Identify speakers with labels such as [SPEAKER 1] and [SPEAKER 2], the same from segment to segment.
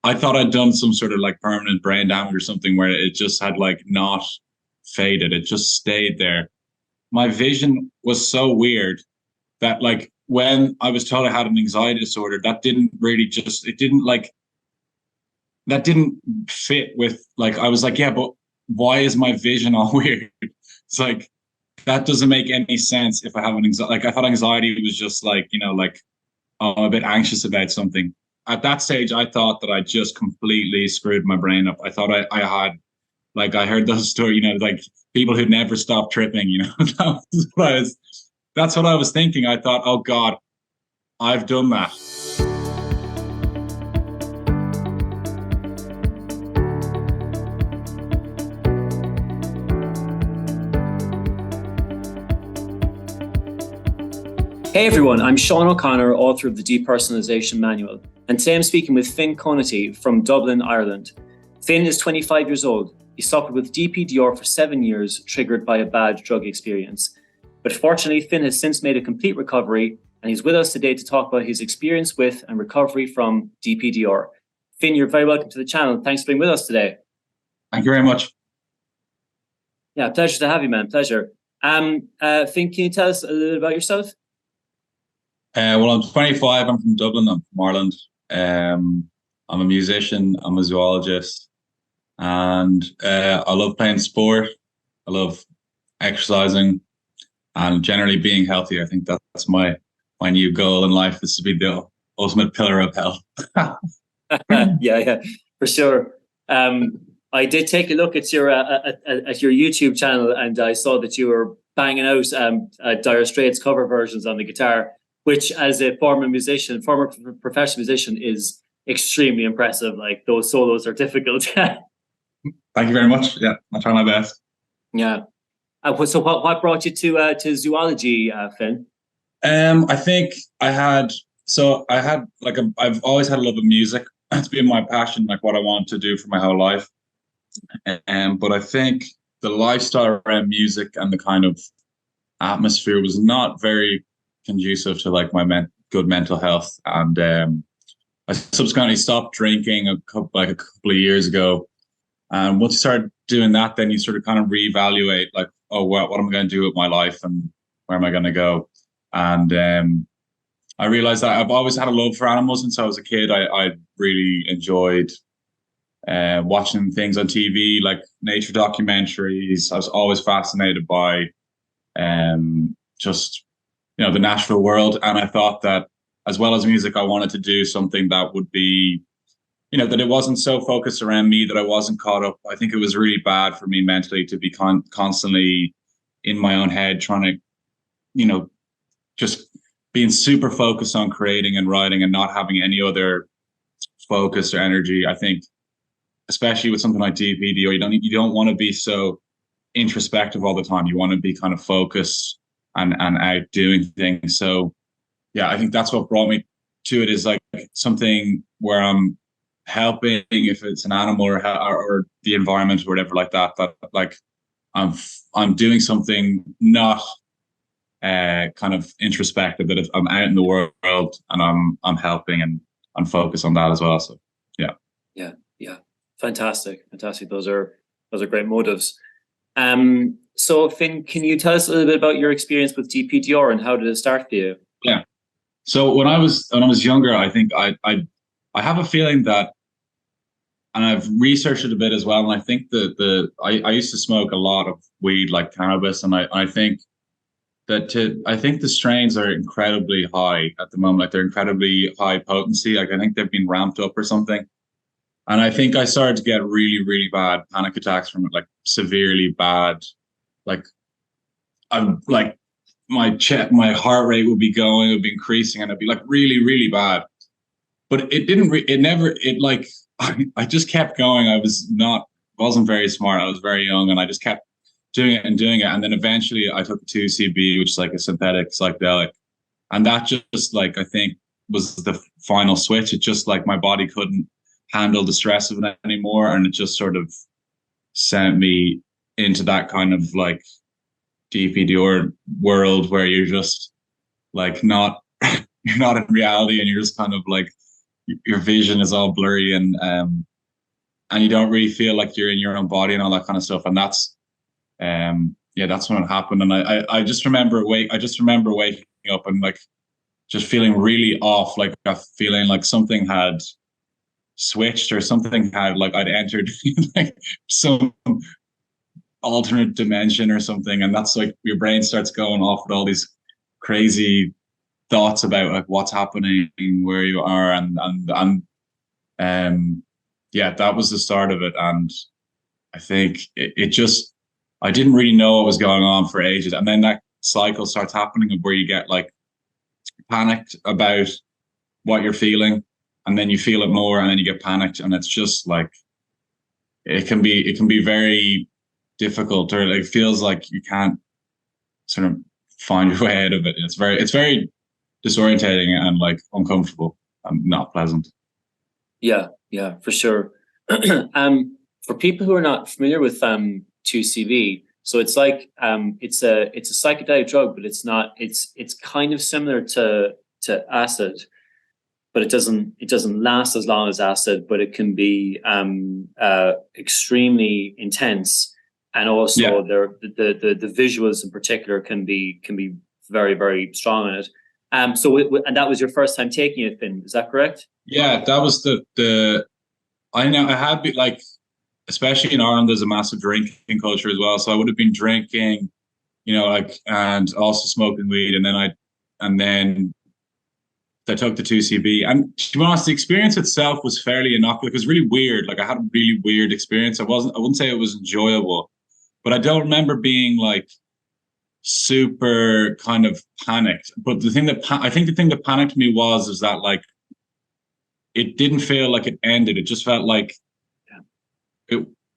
[SPEAKER 1] I thought I'd done some sort of like permanent brain damage or something where it just had like not faded. It just stayed there. My vision was so weird that like when I was told I had an anxiety disorder, that didn't really just, it didn't like, that didn't fit with like, I was like, yeah, but why is my vision all weird? It's like, that doesn't make any sense if I have an anxiety. Like I thought anxiety was just like, you know, like I'm a bit anxious about something. At that stage, I thought that I just completely screwed my brain up. I thought I had, like, I heard those stories, you know, like people who never stop tripping, you know, that's what I was thinking. I thought, oh God, I've done that.
[SPEAKER 2] Hey everyone, I'm Sean O'Connor, author of the Depersonalization Manual, and today I'm speaking with Finn Conaty from Dublin, Ireland. Finn is 25 years old. He suffered with DPDR for 7 years, triggered by a bad drug experience. But fortunately, Finn has since made a complete recovery, and he's with us today to talk about his experience with and recovery from DPDR. Finn, you're very welcome to the channel. Thanks for being with us today.
[SPEAKER 1] Thank you very much.
[SPEAKER 2] Yeah, pleasure to have you, man. Pleasure. Finn, can you tell us a little about yourself?
[SPEAKER 1] Well, I'm 25. I'm from Dublin. I'm from Ireland. I'm a musician. I'm a zoologist, and I love playing sport. I love exercising, and generally being healthy. I think that's my new goal in life, is to be the ultimate pillar of health.
[SPEAKER 2] Yeah, for sure. I did take a look at your YouTube channel, and I saw that you were banging out Dire Straits cover versions on the guitar, which, as a former professional musician, is extremely impressive. Like, those solos are difficult.
[SPEAKER 1] Thank you very much. Yeah, I'll try my best.
[SPEAKER 2] Yeah. So what brought you to zoology, Finn?
[SPEAKER 1] I think I've always had a love of music. It's been my passion, like what I want to do for my whole life. But I think the lifestyle around music and the kind of atmosphere was not very conducive to like my good mental health, and I subsequently stopped drinking a couple of years ago. And once you start doing that, then you sort of kind of reevaluate, like, oh, what am I going to do with my life, and where am I going to go? And I realized that I've always had a love for animals since I was a kid. I really enjoyed watching things on TV, like nature documentaries. I was always fascinated by just, you know, the natural world. And I thought that as well as music, I wanted to do something that would be, you know, that it wasn't so focused around me, that I wasn't caught up. I think it was really bad for me mentally to be constantly in my own head, trying to, you know, just being super focused on creating and writing and not having any other focus or energy. I think, especially with something like DPDR, you don't want to be so introspective all the time. You want to be kind of focused and out doing things. So yeah, I think that's what brought me to it, is like something where I'm helping, if it's an animal or the environment or whatever like that, that like I'm doing something not kind of introspective, that I'm out in the world and I'm helping, and I'm focused on that as well. So yeah.
[SPEAKER 2] Fantastic. Those are great motives. So Finn, can you tell us a little bit about your experience with DPDR and how did it start for you?
[SPEAKER 1] Yeah. So when I was younger, I think I have a feeling that, and I've researched it a bit as well, and I think that I used to smoke a lot of weed, like cannabis, and I think that I think the strains are incredibly high at the moment. Like, they're incredibly high potency. Like, I think they've been ramped up or something. And I think I started to get really, really bad panic attacks from it, like severely bad. Like, I'm like, my heart rate would be increasing, and it'd be like really, really bad. But I just kept going. I wasn't very smart. I was very young, and I just kept doing it. And then eventually I took 2CB, which is like a synthetic psychedelic. And that just like, I think, was the final switch. It just, like, my body couldn't handle the stress of it anymore. And it just sort of sent me into that kind of like DPDR world where you're just like you're not in reality, and you're just kind of like, your vision is all blurry, and you don't really feel like you're in your own body and all that kind of stuff. And that's yeah, that's when it happened. And I just remember waking up and like just feeling really off, like a feeling like something had switched or something had, like I'd entered like some alternate dimension or something. And that's like your brain starts going off with all these crazy thoughts about like what's happening, where you are, and yeah, that was the start of it. And I think it just, I didn't really know what was going on for ages. And then that cycle starts happening where you get like panicked about what you're feeling, and then you feel it more, and then you get panicked, and it's just like, it can be very difficult, or it feels like you can't sort of find your way out of it. It's very disorientating and like uncomfortable and not pleasant.
[SPEAKER 2] Yeah, for sure. For people who are not familiar with 2CB, so it's like it's a psychedelic drug, but it's not. It's kind of similar to acid, but it doesn't last as long as acid. But it can be extremely intense, and also the visuals in particular can be very, very strong in it. So and that was your first time taking it, Finn, is that correct?
[SPEAKER 1] Yeah, that was the I know I had been like, especially in Ireland, there's a massive drinking culture as well. So I would have been drinking, like, and also smoking weed, and then I took the 2CB. And to be honest, the experience itself was fairly innocuous. It was really weird. Like I had a really weird experience. I wouldn't say it was enjoyable, but I don't remember being like super kind of panicked. But the thing that panicked me is that like it didn't feel like it ended. It just felt like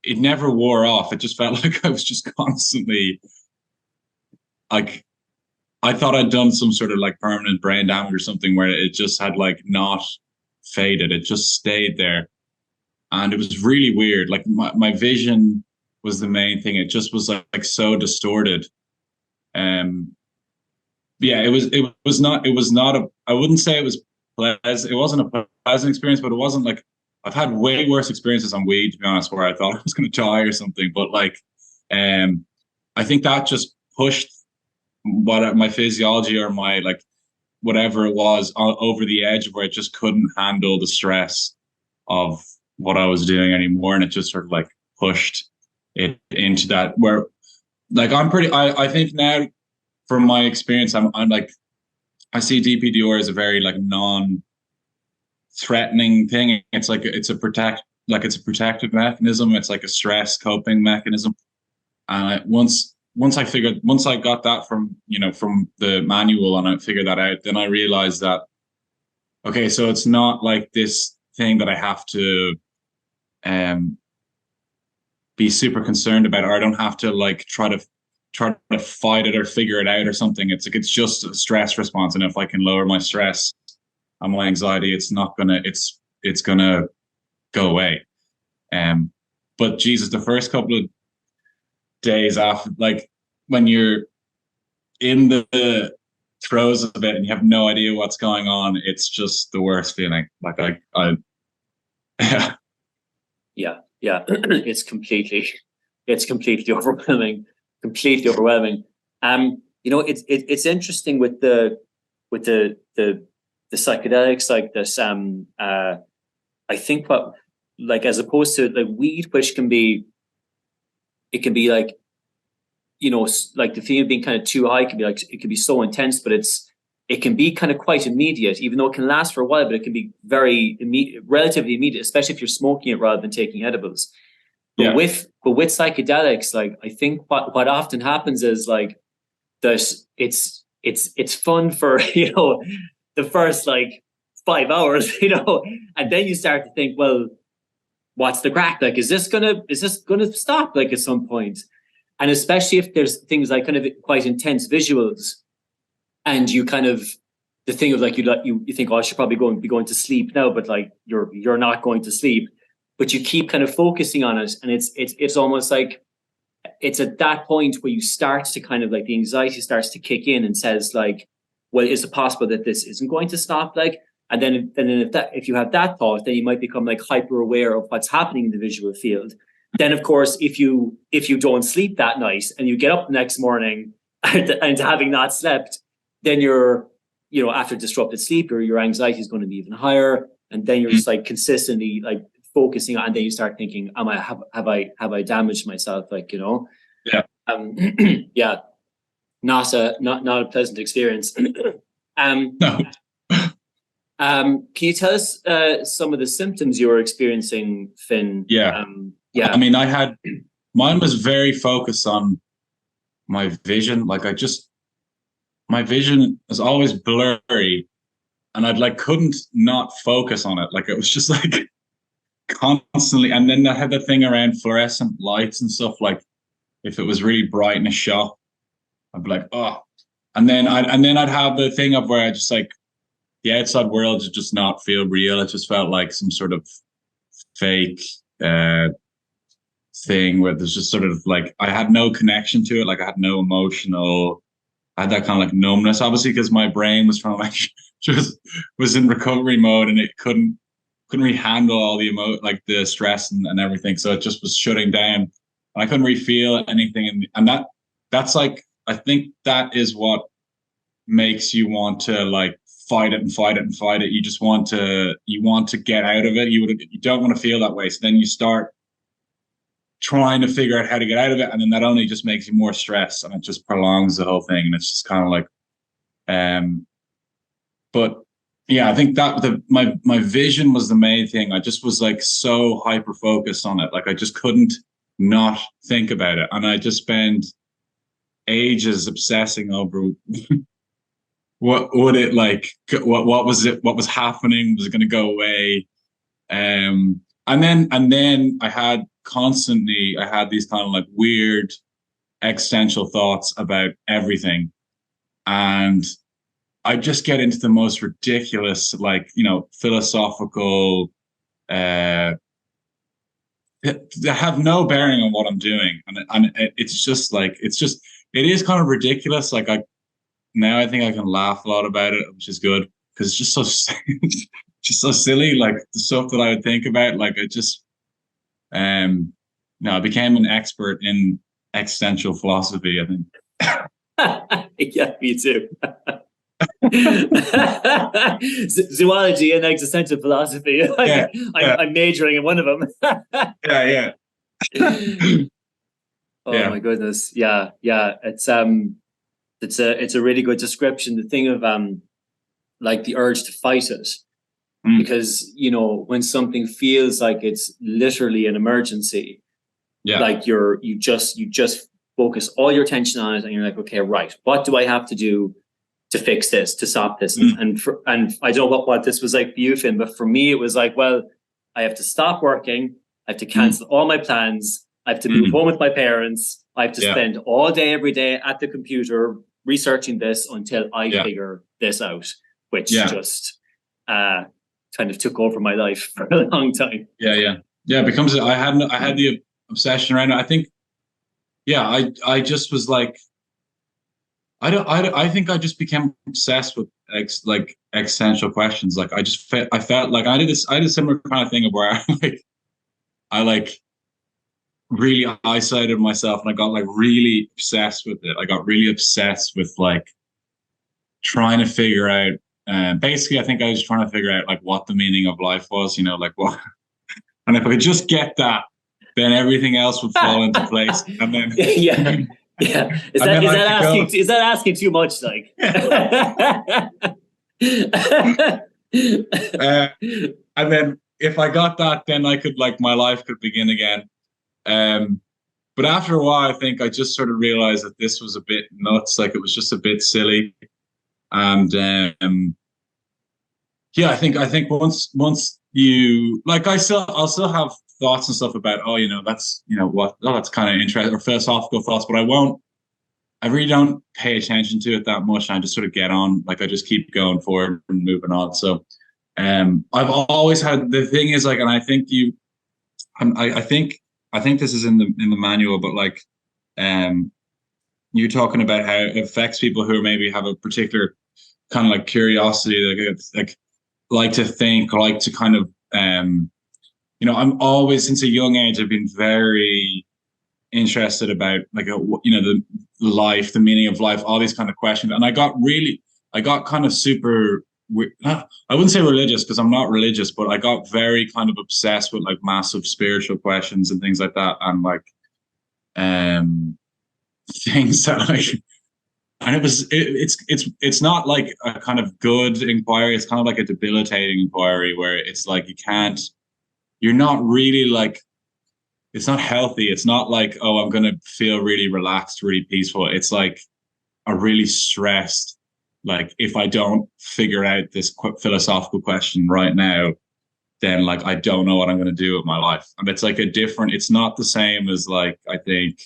[SPEAKER 1] it never wore off. It just felt like I was just constantly like, I thought I'd done some sort of like permanent brain damage or something, where it just had like not faded. It just stayed there. And it was really weird. Like my vision was the main thing. It just was like so distorted. Yeah, it was not I wouldn't say it was pleasant. It wasn't a pleasant experience, but it wasn't like, I've had way worse experiences on weed, to be honest, where I thought I was going to die or something. But like, I think that just pushed my physiology or my like whatever it was over the edge, where it just couldn't handle the stress of what I was doing anymore, and it just sort of like pushed it into that where, like, I think now, from my experience, I'm like, I see DPDR as a very like non-threatening thing. It's like it's a protective mechanism. It's like a stress coping mechanism. And once I got that from the manual, and I figured that out, then I realized that, okay, so it's not like this thing that I have to be super concerned about, or I don't have to like try to fight it or figure it out or something. It's like, it's just a stress response, and if I can lower my stress and my anxiety, it's gonna go away. But Jesus, the first couple of days after, like when you're in the throes of it and you have no idea what's going on, it's just the worst feeling. Like I
[SPEAKER 2] yeah. It's completely overwhelming. Completely overwhelming. It's interesting with the psychedelics like this. I think what, like, as opposed to like weed, which can be like, like the feeling of being kind of too high can be like, it can be so intense, but it can be kind of quite immediate, even though it can last for a while, but it can be very relatively immediate, especially if you're smoking it rather than taking edibles. But with psychedelics, like, I think what often happens is like that it's fun for the first like 5 hours, and then you start to think, well, what's the crack? Like, is this gonna stop like at some point? And especially if there's things like kind of quite intense visuals, and you kind of, the thing of like you think, oh, I should probably be going to sleep now, but like you're not going to sleep. But you keep kind of focusing on it, and it's almost like it's at that point where you start to kind of like, the anxiety starts to kick in and says like, well, is it possible that this isn't going to stop? Like, And then if you have that thought, then you might become like hyper aware of what's happening in the visual field. Then, of course, if you don't sleep that night and you get up the next morning and having not slept, then you're, after disrupted sleep, your anxiety is going to be even higher. And then you're just like consistently like focusing on, and then you start thinking, have I damaged myself? Like,
[SPEAKER 1] Yeah.
[SPEAKER 2] Yeah, not a pleasant experience.
[SPEAKER 1] No.
[SPEAKER 2] Can you tell us some of the symptoms you were experiencing, Finn?
[SPEAKER 1] Yeah.
[SPEAKER 2] Yeah.
[SPEAKER 1] I mean, mine was very focused on my vision. Like my vision was always blurry, and I'd like couldn't not focus on it. Like it was just like constantly. And then I had the thing around fluorescent lights and stuff. Like if it was really bright in a shop, I'd be like, oh. And then I'd have the thing of where I just like the outside world did just not feel real. It just felt like some sort of fake thing where there's just sort of like I had no connection to it. Like I had no emotional. I had that kind of like numbness, obviously, because my brain was trying to like just was in recovery mode and it couldn't really handle all the like the stress and everything. So it just was shutting down. And I couldn't really feel anything, and that's like I think that is what makes you want to like fight it and fight it and fight it. You just want to get out of it. You don't want to feel that way. So then you start trying to figure out how to get out of it, and then that only just makes you more stressed, and it just prolongs the whole thing. And it's just kind of like, but yeah, I think that my vision was the main thing. I just was like so hyper focused on it, like I just couldn't not think about it, and I just spent ages obsessing over what would it like, what was happening, was it going to go away, and then I had these kind of like weird existential thoughts about everything, and I just get into the most ridiculous, like, philosophical, that have no bearing on what I'm doing, and it's just like it is kind of ridiculous. Like I think I can laugh a lot about it, which is good because it's just so just so silly. Like the stuff that I would think about, like it just I became an expert in existential philosophy, I think.
[SPEAKER 2] Yeah, me too. Zoology and existential philosophy. I'm majoring in one of them.
[SPEAKER 1] Yeah.
[SPEAKER 2] Oh my goodness. Yeah. It's a really good description. The thing of like the urge to fight it. Because when something feels like it's literally an emergency, like you just focus all your attention on it, and you're like, okay, right, what do I have to do to fix this, to stop this? And I don't know what this was like for you, Finn, but for me it was like, well, I have to stop working, I have to cancel all my plans, I have to move home with my parents, I have to spend all day every day at the computer researching this until I figure this out, which just kind of took over my life for a long time. Yeah.
[SPEAKER 1] It becomes, I had the obsession around it. I think, I just was like, I think I just became obsessed with like existential questions. Like I felt like I did a similar kind of thing of where I really isolated myself, and I got like really obsessed with it. I got really obsessed with like trying to figure out, basically, I think I was trying to figure out like what the meaning of life was, like what, and if I could just get that, then everything else would fall into place. And then
[SPEAKER 2] is that asking too much? Like,
[SPEAKER 1] and then if I got that, then I could my life could begin again. But after a while, I think I just sort of realized that this was a bit nuts. Like it was just a bit silly. And I think once you I'll still have thoughts and stuff about that's that's kind of interesting or philosophical thoughts, but I really don't pay attention to it that much. And I just sort of get on, like I just keep going forward and moving on. So I've always had, the thing is and I think I think this is in the manual, but you're talking about how it affects people who maybe have a particular kind of curiosity, like to think, or like to kind of, I'm always, since a young age, I've been very interested about like, the life, the meaning of life, all these kind of questions. And I got kind of super, I wouldn't say religious because I'm not religious, but I got very kind of obsessed with like massive spiritual questions and things like that. And like, things that like, and it's not like a kind of good inquiry. It's kind of like a debilitating inquiry where it's like, you're not really like, it's not healthy. It's not like, oh, I'm going to feel really relaxed, really peaceful. It's like a really stressed, like if I don't figure out this philosophical question right now, then like, I don't know what I'm going to do with my life. And it's like it's not the same as like, I think,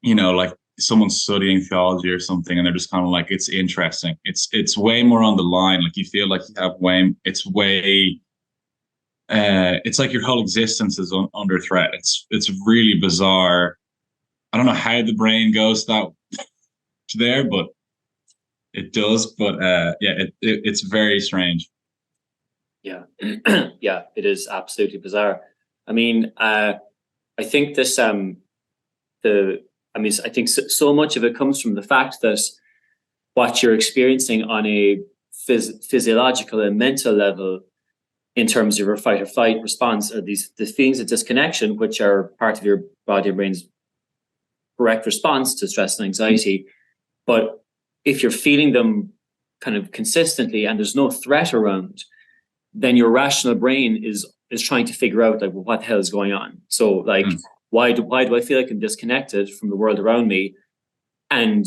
[SPEAKER 1] like someone's studying theology or something and they're just kind of like, it's interesting. It's way more on the line. Like you feel like you have it's like your whole existence is under threat. It's really bizarre. I don't know how the brain goes to there, but it does. But it's very strange.
[SPEAKER 2] Yeah, yeah, it is absolutely bizarre. I mean, I think this I think so much of it comes from the fact that what you're experiencing on a physiological and mental level in terms of your fight or flight response are the feelings of disconnection, which are part of your body and brain's correct response to stress and anxiety. But if you're feeling them kind of consistently and there's no threat around, then your rational brain is trying to figure out like, well, what the hell is going on? So like, why do I feel like I'm disconnected from the world around me? And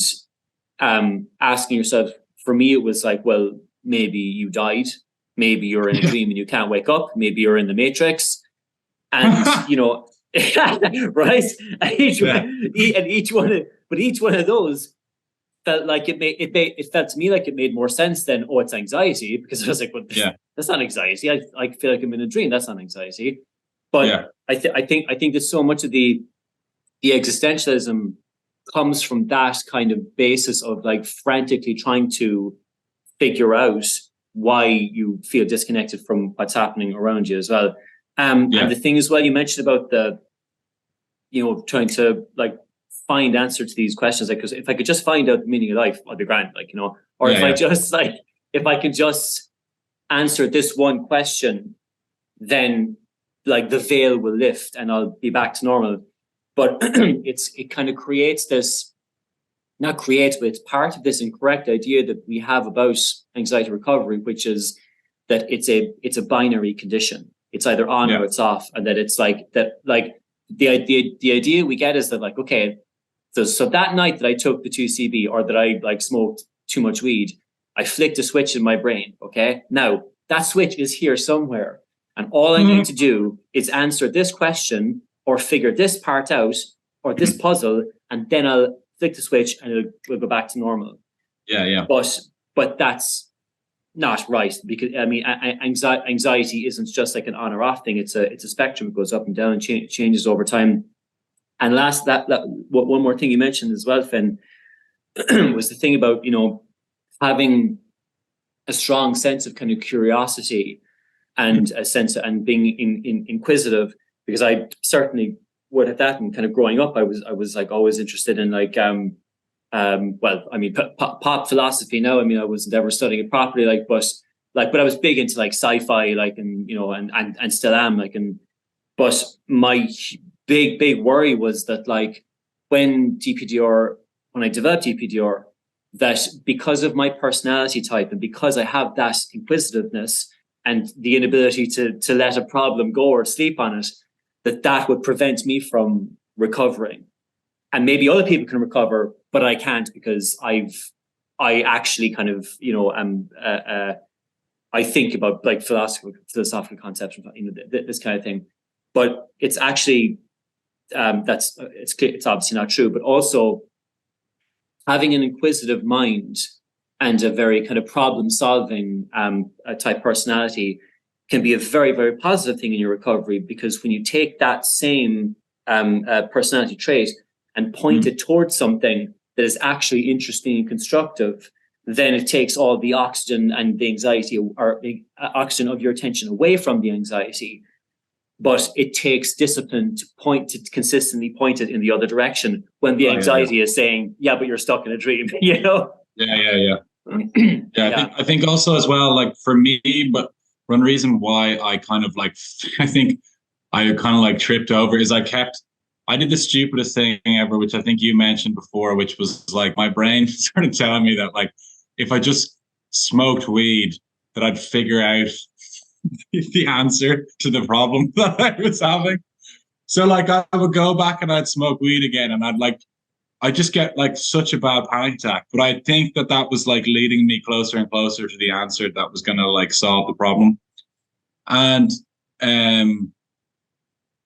[SPEAKER 2] asking yourself, for me, it was like, well, maybe you died. Maybe you're in a dream and you can't wake up. Maybe you're in the Matrix. And, right? Each one of those felt like it felt to me like it made more sense than, oh, it's anxiety, because I was like, well, that's not anxiety. I feel like I'm in a dream. That's not anxiety. But I think that so much of the existentialism comes from that kind of basis of like frantically trying to figure out why you feel disconnected from what's happening around you as well. And the thing as well, you mentioned about trying to like find answer to these questions, like, because if I could just find out the meaning of life, I'd be grand, like, or if I could just answer this one question, then like the veil will lift and I'll be back to normal. But it kind of creates this, not creates, but it's part of this incorrect idea that we have about anxiety recovery, which is that it's a binary condition. It's either on or it's off, and that it's like that. Like the idea we get is that like, okay, so that night that I took the 2CB or that I like smoked too much weed, I flicked a switch in my brain. Okay, now that switch is here somewhere, and all I need to do is answer this question or figure this part out or this puzzle, and then I'll flick the switch and we'll go back to normal. Yeah. But that's not right, because I mean, anxiety isn't just like an on or off thing. It's a spectrum. It goes up and down and changes over time. And one more thing you mentioned as well, Finn, was the thing about having a strong sense of kind of curiosity and a sense of, and being inquisitive, because I certainly would have that. And kind of growing up, I was like always interested in like well, I mean, pop philosophy. Now, I mean, I wasn't ever studying it properly, but I was big into like sci-fi, like, and and still am, like, but my big worry was that like when I developed DPDR, that because of my personality type and because I have that inquisitiveness and the inability to let a problem go or sleep on it, that would prevent me from recovering. And maybe other people can recover, but I can't, because I actually kind of, I think about like philosophical concepts, this kind of thing. But it's actually, it's obviously not true, but also having an inquisitive mind and a very kind of problem-solving type personality can be a very, very positive thing in your recovery, because when you take that same personality trait and point it towards something that is actually interesting and constructive, then it takes all the oxygen and the anxiety, or oxygen of your attention away from the anxiety. But it takes discipline to consistently point it in the other direction when the anxiety is saying, yeah, but you're stuck in a dream, you know?
[SPEAKER 1] Yeah. I think also as well, like for me, but one reason why I kind of like, I think I kind of like tripped over is I did the stupidest thing ever, which I think you mentioned before, which was like my brain started telling me that like, if I just smoked weed, that I'd figure out the answer to the problem that I was having. So like I would go back and I'd smoke weed again, and I just get like such a bad panic attack. But I think that was like leading me closer and closer to the answer that was going to like solve the problem. And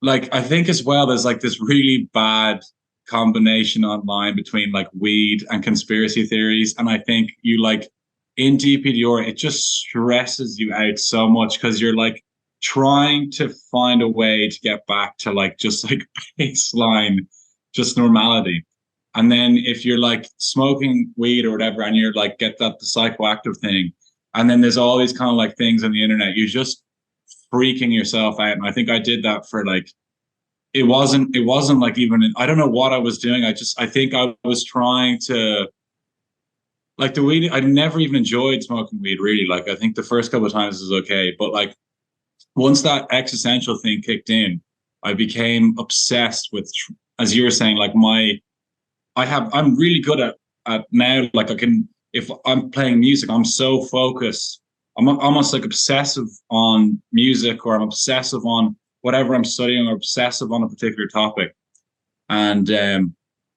[SPEAKER 1] like I think as well, there's like this really bad combination online between like weed and conspiracy theories. And I think you like in DPDR, it just stresses you out so much because you're like trying to find a way to get back to like just like baseline, just normality. And then if you're like smoking weed or whatever, and you're like get that the psychoactive thing, and then there's all these kind of like things on the internet, you're just freaking yourself out. And I think I did that for like, it wasn't like even, I don't know what I was doing. I think I was trying to, like the weed, I never even enjoyed smoking weed really. Like I think the first couple of times was okay. But like once that existential thing kicked in, I became obsessed with, as you were saying, like I'm really good at now, like I can, if I'm playing music, I'm so focused. I'm almost like obsessive on music, or I'm obsessive on whatever I'm studying, or obsessive on a particular topic. And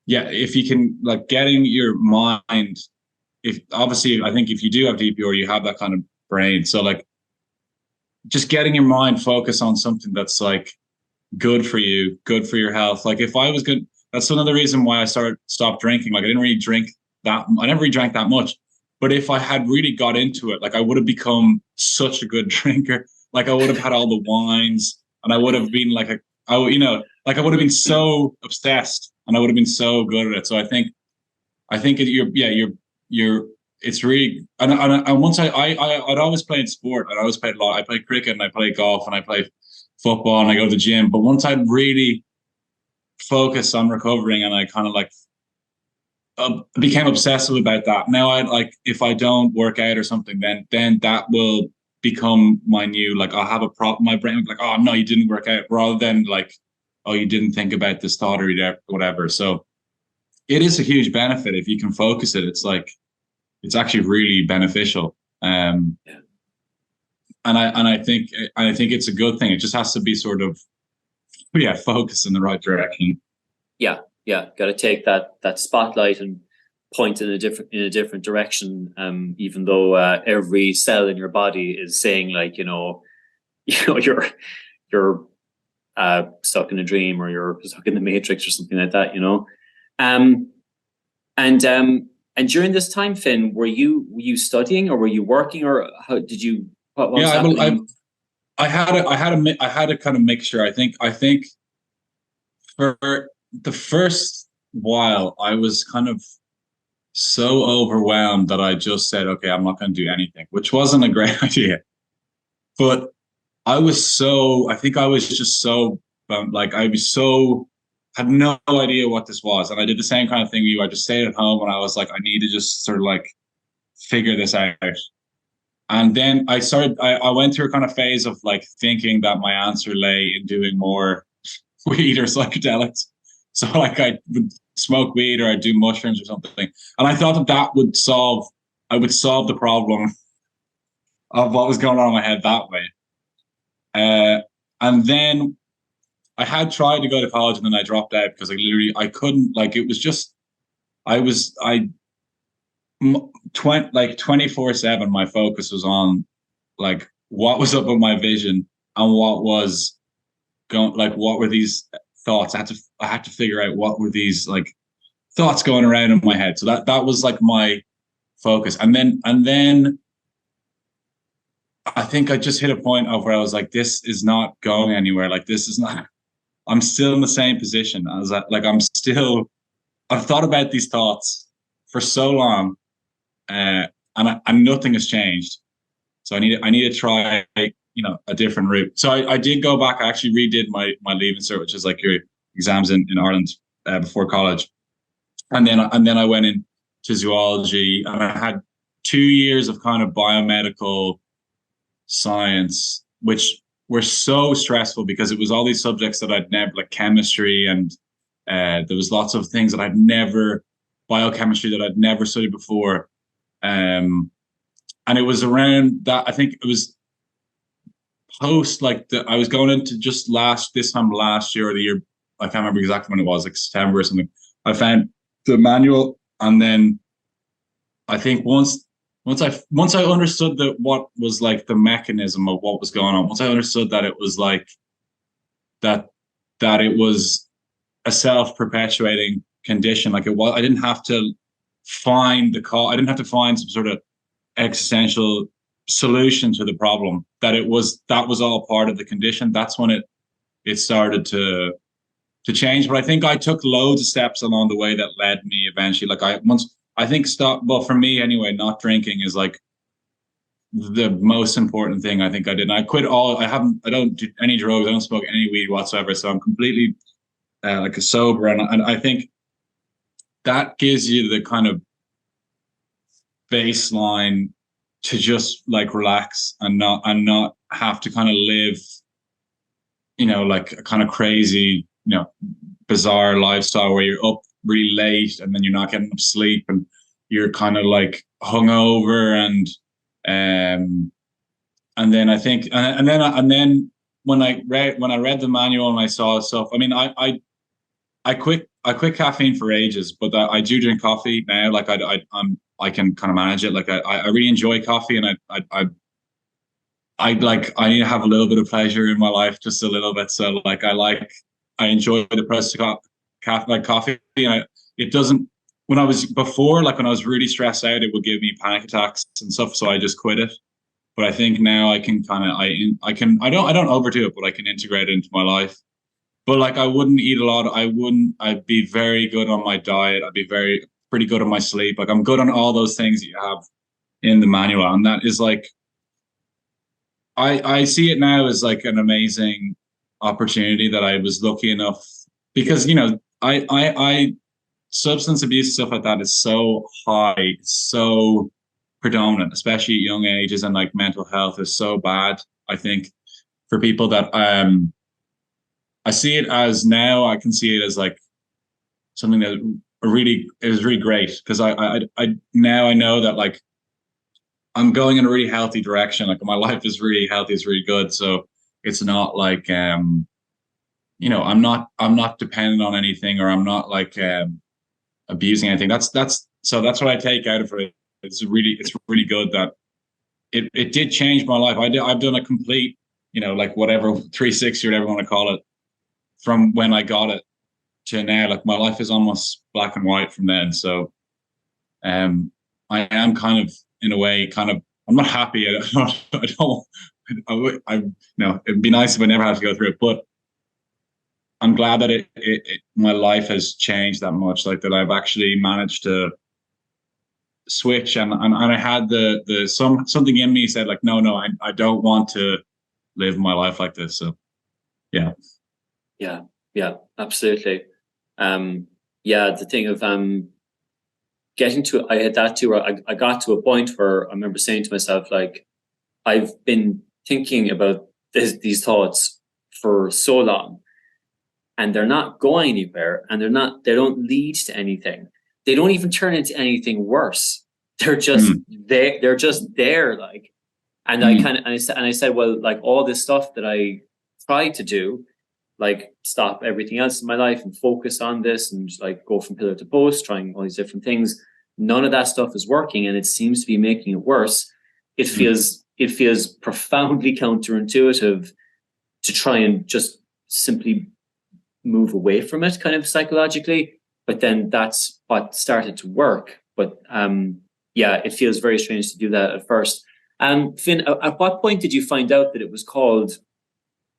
[SPEAKER 1] if you can like getting your mind, if obviously I think if you do have DPDR, you have that kind of brain. So like just getting your mind focused on something that's like good for you, good for your health. Like if I was good, that's another reason why I stopped drinking. Like I didn't really drink that. I never really drank that much. But if I had really got into it, like I would have become such a good drinker. Like I would have had all the wines, and I would have been like I would have been so obsessed, and I would have been so good at it. So I think it's really, and once I'd always played sport. I'd always played a lot. I played cricket, and I played golf, and I played football, and I go to the gym. But once I'd really focused on recovering, and I kind of like became obsessive about that. Now I like, if I don't work out or something, then that will become my new, like I'll have a problem. My brain will be like, oh no, you didn't work out, rather than like, oh, you didn't think about this thought or whatever. So it is a huge benefit if you can focus it. It's like, it's actually really beneficial. And I think it's a good thing. It just has to be sort of, focus in the right direction.
[SPEAKER 2] Yeah, got to take that spotlight and point in a different direction. Even though every cell in your body is saying like, you're stuck in a dream, or you're stuck in the Matrix or something like that. And during this time, Finn, were you studying, or were you working, or how did you? What was happening?
[SPEAKER 1] I had a kind of mixture. I think for the first while, I was kind of so overwhelmed that I just said, okay, I'm not going to do anything, which wasn't a great idea. But I was just so, like, had no idea what this was. And I did the same kind of thing with you. I just stayed at home, and I was like, I need to just sort of like figure this out. And then I went through a kind of phase of like thinking that my answer lay in doing more weed or psychedelics. So like I would smoke weed, or I'd do mushrooms or something. And I thought that would solve the problem of what was going on in my head that way. And then I had tried to go to college, and then I dropped out because I couldn't, like, it was just, 24/7, my focus was on like what was up with my vision, and what was going, like, what were these thoughts. I had to figure out what were these like thoughts going around in my head. So that was like my focus. And then I think I just hit a point of where I was like, this is not going anywhere. Like, this is not, I'm still in the same position. I was like, I've thought about these thoughts for so long. and nothing has changed. So I need to try, a different route. So I did go back. I actually redid my Leaving Cert, which is like your exams in Ireland before college, and then I went into zoology, and I had 2 years of kind of biomedical science, which were so stressful because it was all these subjects that I'd never, like chemistry, and there was lots of things that biochemistry that I'd never studied before. And it was around that, I think it was post, I was going into just this time last year or the year, I can't remember exactly when it was, like September or something. I found the manual, and then I think once I understood what was like the mechanism of what was going on, once I understood that it was like that it was a self-perpetuating condition, like it was, I didn't have to find I didn't have to find some sort of existential solution to the problem, that was all part of the condition. That's when it started to change. But I think I took loads of steps along the way that led me eventually. Well, for me anyway, not drinking is like the most important thing I think I did. And I quit I don't do any drugs, I don't smoke any weed whatsoever. So I'm completely like a sober. And I think that gives you the kind of baseline to just like relax and not have to kind of live, like a kind of crazy, bizarre lifestyle where you're up really late and then you're not getting enough sleep and you're kind of like hungover, and then I think and then when I read the manual and I saw stuff, I mean, I quit caffeine for ages, but I do drink coffee now. Like I can kind of manage it. Like I really enjoy coffee, and I need to have a little bit of pleasure in my life, just a little bit. So like I enjoy the process of coffee. And it doesn't, when I was really stressed out, it would give me panic attacks and stuff. So I just quit it. But I think now I can kind of, I don't overdo it, but I can integrate it into my life. But like, I wouldn't eat a lot. I'd be very good on my diet. I'd be pretty good on my sleep. Like I'm good on all those things that you have in the manual. And that is like, I see it now as like an amazing opportunity that I was lucky enough, because, I substance abuse, stuff like that is so high, so predominant, especially at young ages, and like mental health is so bad, I think, for people that, I see it as, now I can see it as like something that is really great, because I now I know that like I'm going in a really healthy direction. Like my life is really healthy, it's really good. So it's not like I'm not dependent on anything, or I'm not like abusing anything. That's what I take out of it. It's really good that it did change my life. I've done a complete, like whatever 360 or whatever you want to call it, from when I got it to now. Like my life is almost black and white from then. So I am kind of, in a way, I'm not happy. It'd be nice if I never had to go through it, but I'm glad that my life has changed that much, like that I've actually managed to switch, and I had something in me said like, no, I don't want to live my life like this. So yeah,
[SPEAKER 2] absolutely. The thing of getting to, I had that too, where I got to a point where I remember saying to myself, like, I've been thinking about these thoughts for so long, and they're not going anywhere, and they don't lead to anything. They don't even turn into anything worse. They're just they're just there, like. And I said, well, like all this stuff that I tried to do, like stop everything else in my life and focus on this, and like go from pillar to post, trying all these different things, none of that stuff is working, and it seems to be making it worse. It feels profoundly counterintuitive to try and just simply move away from it, kind of psychologically. But then that's what started to work. But it feels very strange to do that at first. Finn, at what point did you find out that it was called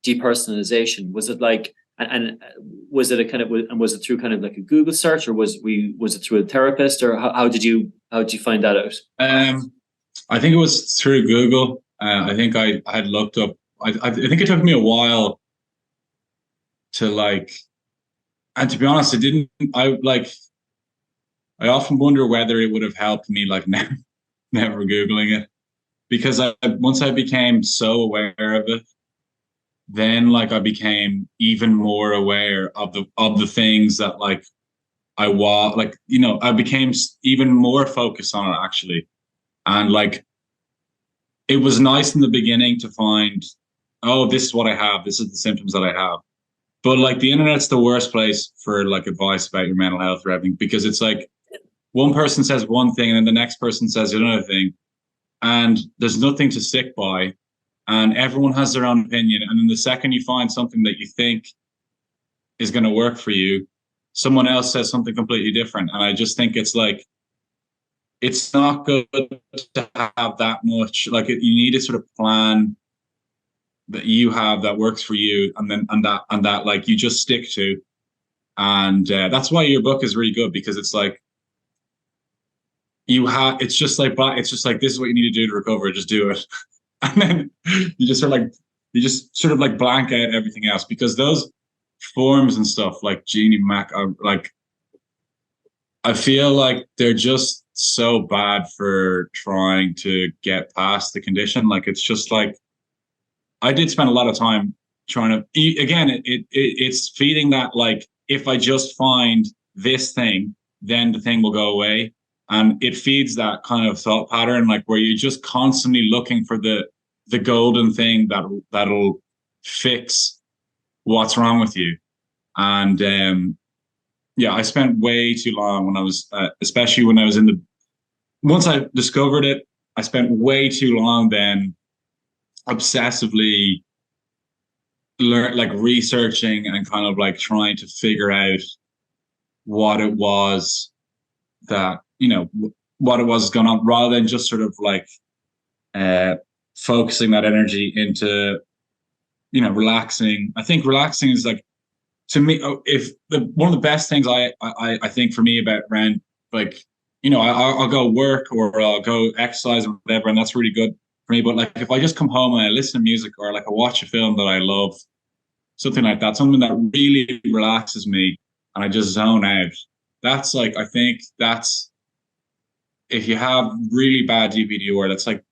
[SPEAKER 2] depersonalization? Was it like, and was it was it through kind of like a Google search, or was it through a therapist, or how did you find that out?
[SPEAKER 1] I think it was through Google. I think I had looked up. I think it took me a while to like, and to be honest, it didn't. I often wonder whether it would have helped me like never Googling it, because once I became so aware of it, then like I became even more aware of the things that like I was like, I became even more focused on it actually. And like, it was nice in the beginning to find, oh, this is what I have. This is the symptoms that I have. But like the internet's the worst place for like advice about your mental health or everything, because it's like one person says one thing and then the next person says another thing, and there's nothing to stick by, and everyone has their own opinion. And then the second you find something that you think is going to work for you, someone else says something completely different. And I just think it's like, it's not good to have that much. Like you need a sort of plan that you have that works for you, and then and that like you just stick to. And that's why your book is really good, because it's like it's just like this is what you need to do to recover. Just do it, and then you just sort of like blank out everything else, because those forms and stuff like Genie Mac are like, I feel like they're just so bad for trying to get past the condition. Like it's just like, I did spend a lot of time trying to, again, it's feeding that, like, if I just find this thing, then the thing will go away. And it feeds that kind of thought pattern, like where you're just constantly looking for the golden thing that'll fix what's wrong with you. And yeah, I spent way too long when I was, especially when I was once I discovered it, I spent way too long then obsessively researching and kind of like trying to figure out what it was that, what it was going on, rather than just sort of like focusing that energy into, relaxing. I think relaxing is like, to me, one of the best things I think for me about around, like, I'll go work or I'll go exercise or whatever, and that's really good for me. But like, if I just come home and I listen to music, or like I watch a film that I love, something like that, something that really relaxes me, and I just zone out. That's like, I think that's, if you have really bad DPDR, that's like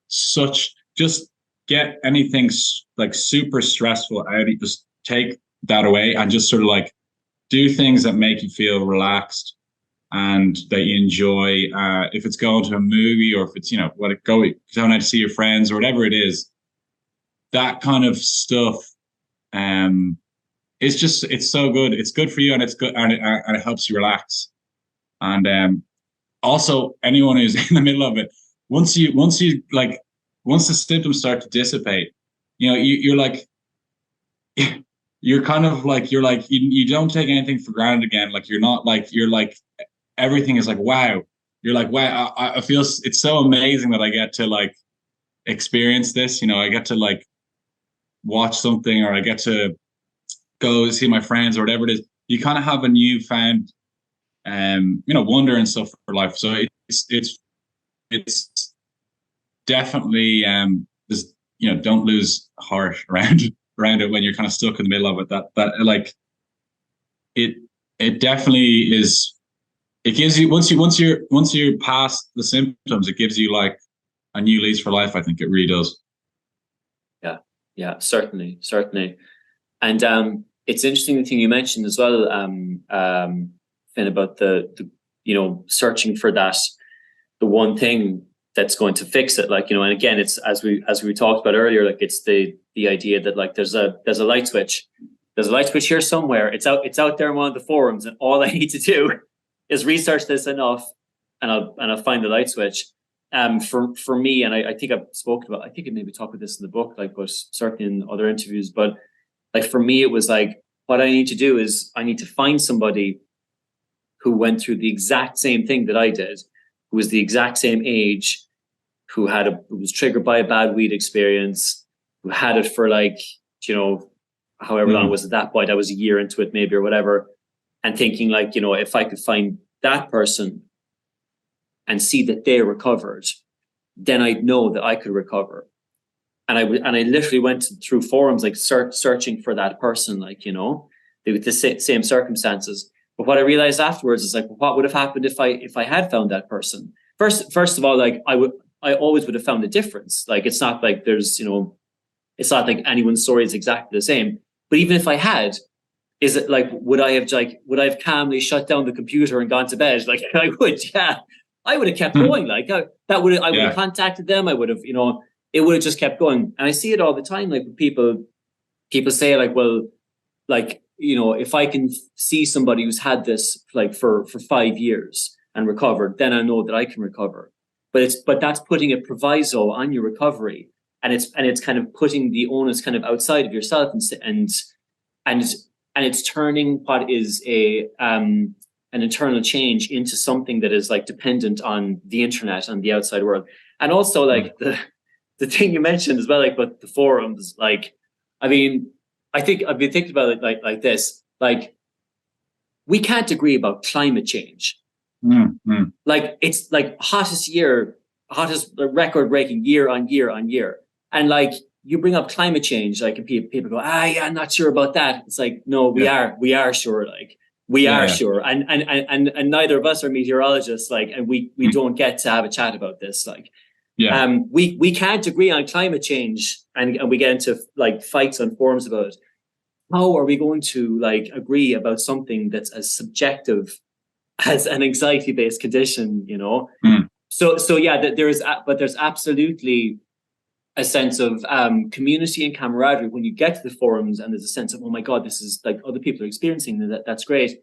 [SPEAKER 1] just get anything like super stressful out, just take that away and just sort of like do things that make you feel relaxed and that you enjoy. If it's going to a movie, or if it's, going out to see your friends or whatever it is, that kind of stuff, it's so good. It's good for you, and it's good, and it helps you relax. And also, anyone who's in the middle of it, once the symptoms start to dissipate, you're like, you're kind of like, you don't take anything for granted again. Like you're like everything is like, wow. You're like, wow, I feel it's so amazing that I get to like experience this. I get to like watch something, or I get to go see my friends or whatever it is. You kind of have a newfound wonder and stuff for life. So it's definitely just, don't lose heart around it when you're kind of stuck in the middle of it. That like it definitely is. It gives you, once you're past the symptoms, it gives you like a new lease for life. I think it really does.
[SPEAKER 2] Yeah, certainly. And it's interesting the thing you mentioned as well, Finn, about the searching for that, the one thing that's going to fix it. Like, and again, it's as we talked about earlier, like it's the idea that like there's a light switch. There's a light switch here somewhere. It's out there in one of the forums, and all I need to do is research this enough, and I'll find the light switch. For me, and I think I've spoken about, I think I maybe talked about this in the book, like, but certainly in other interviews, but like for me, it was like, what I need to do is I need to find somebody who went through the exact same thing that I did, who was the exact same age, who was triggered by a bad weed experience, who had it for like, however long was at that point, I was a year into it maybe, or whatever, and thinking like, if I could find that person and see that they recovered, then I'd know that I could recover. And I literally went through forums, like searching for that person, like, you know, with the same circumstances. But what I realized afterwards is like, what would have happened if I had found that person? First of all, like I always would have found a difference. Like, it's not like there's, you know, it's not like anyone's story is exactly the same. But even if I had, is it like, would I have calmly shut down the computer and gone to bed? Like, I would, yeah, I would have kept going. Like I would have contacted them. I would have, you know, it would have just kept going. And I see it all the time. Like, people say like, well, like, you know, if I can see somebody who's had this like for 5 years and recovered, then I know that I can recover. But that's putting a proviso on your recovery, and it's kind of putting the onus kind of outside of yourself, and it's turning what is an internal change into something that is like dependent on the internet and the outside world. And also like the thing you mentioned as well, like, but the forums, like, I mean, I think I've been thinking about it like this, like, we can't agree about climate change. Like, it's like hottest record breaking year on year on year. And like, you bring up climate change, like, and people go, yeah, I'm not sure about that. It's like, no, we are sure. Like, we are sure. And neither of us are meteorologists, like, and we don't get to have a chat about this. Like, we can't agree on climate change, and we get into like fights on forums about it. How are we going to like agree about something that's as subjective as an anxiety-based condition, you know? So yeah, there's absolutely a sense of community and camaraderie when you get to the forums, and there's a sense of, oh my God, this is like other people are experiencing that. That's great.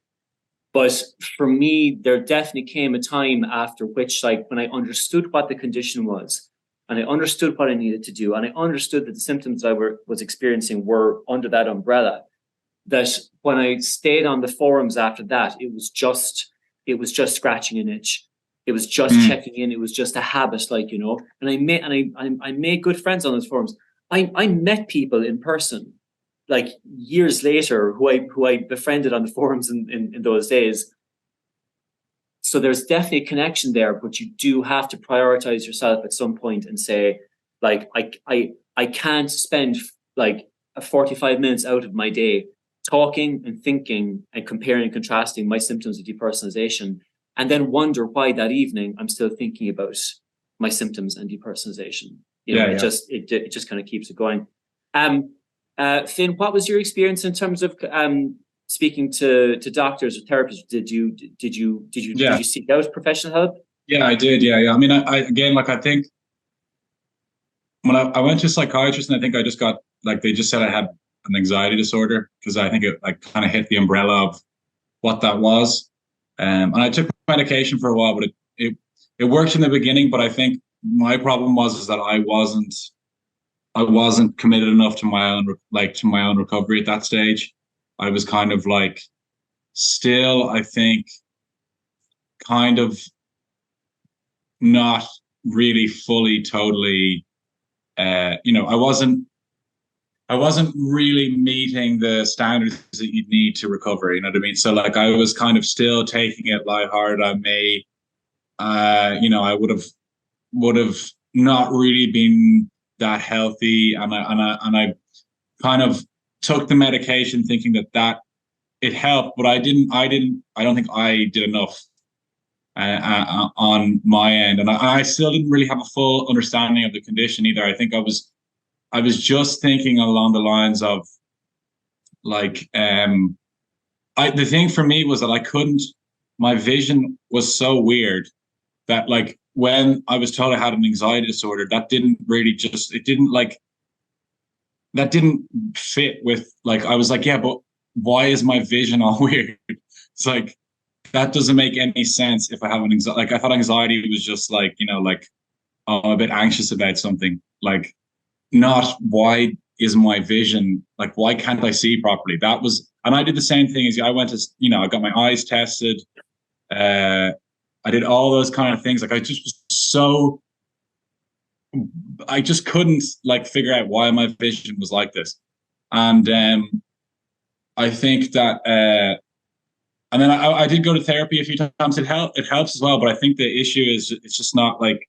[SPEAKER 2] But for me, there definitely came a time after which, like, when I understood what the condition was, and I understood what I needed to do, and I understood that the symptoms I was experiencing were under that umbrella, that when I stayed on the forums after that, it was just scratching an itch. It was just checking in. It was just a habit, like, you know. And I made good friends on those forums. I met people in person, like, years later, who I befriended on the forums in those days. So there's definitely a connection there, but you do have to prioritize yourself at some point and say, like, I can't spend like 45 minutes out of my day talking and thinking and comparing and contrasting my symptoms of depersonalization, and then wonder why that evening I'm still thinking about my symptoms and depersonalization. You know, it just kind of keeps it going. Finn, what was your experience in terms of speaking to doctors or therapists? Did you seek out professional help?
[SPEAKER 1] Yeah, I did. Yeah. I mean, I again, like, I think when I went to a psychiatrist, and I think I just got, like, they just said I had an anxiety disorder, because I think it like kind of hit the umbrella of what that was. And I took medication for a while, but it worked in the beginning. But I think my problem was that I wasn't committed enough to my own recovery at that stage. I was kind of like still, I think, kind of not really fully, totally, you know, I wasn't really meeting the standards that you'd need to recover, you know what I mean? So like, I was kind of still taking it lighthearted. I may, you know, I would have not really been that healthy, and I kind of took the medication thinking that it helped, but I don't think I did enough on my end, and I still didn't really have a full understanding of the condition either. I think I was just thinking along the lines of, like, the thing for me was that my vision was so weird that, like, when I was told I had an anxiety disorder, that didn't fit with, like, I was like, yeah, but why is my vision all weird? It's like, that doesn't make any sense if I have an anxiety. Like, I thought anxiety was just like, you know, like, oh, I'm a bit anxious about something. Like, not why is my vision, like, why can't I see properly? That was, and I did the same thing as you. I went to, you know, I got my eyes tested. I did all those kind of things. Like, I just couldn't, like, figure out why my vision was like this. And I think that, and then I did go to therapy a few times. It helps as well, but I think the issue is it's just not, like,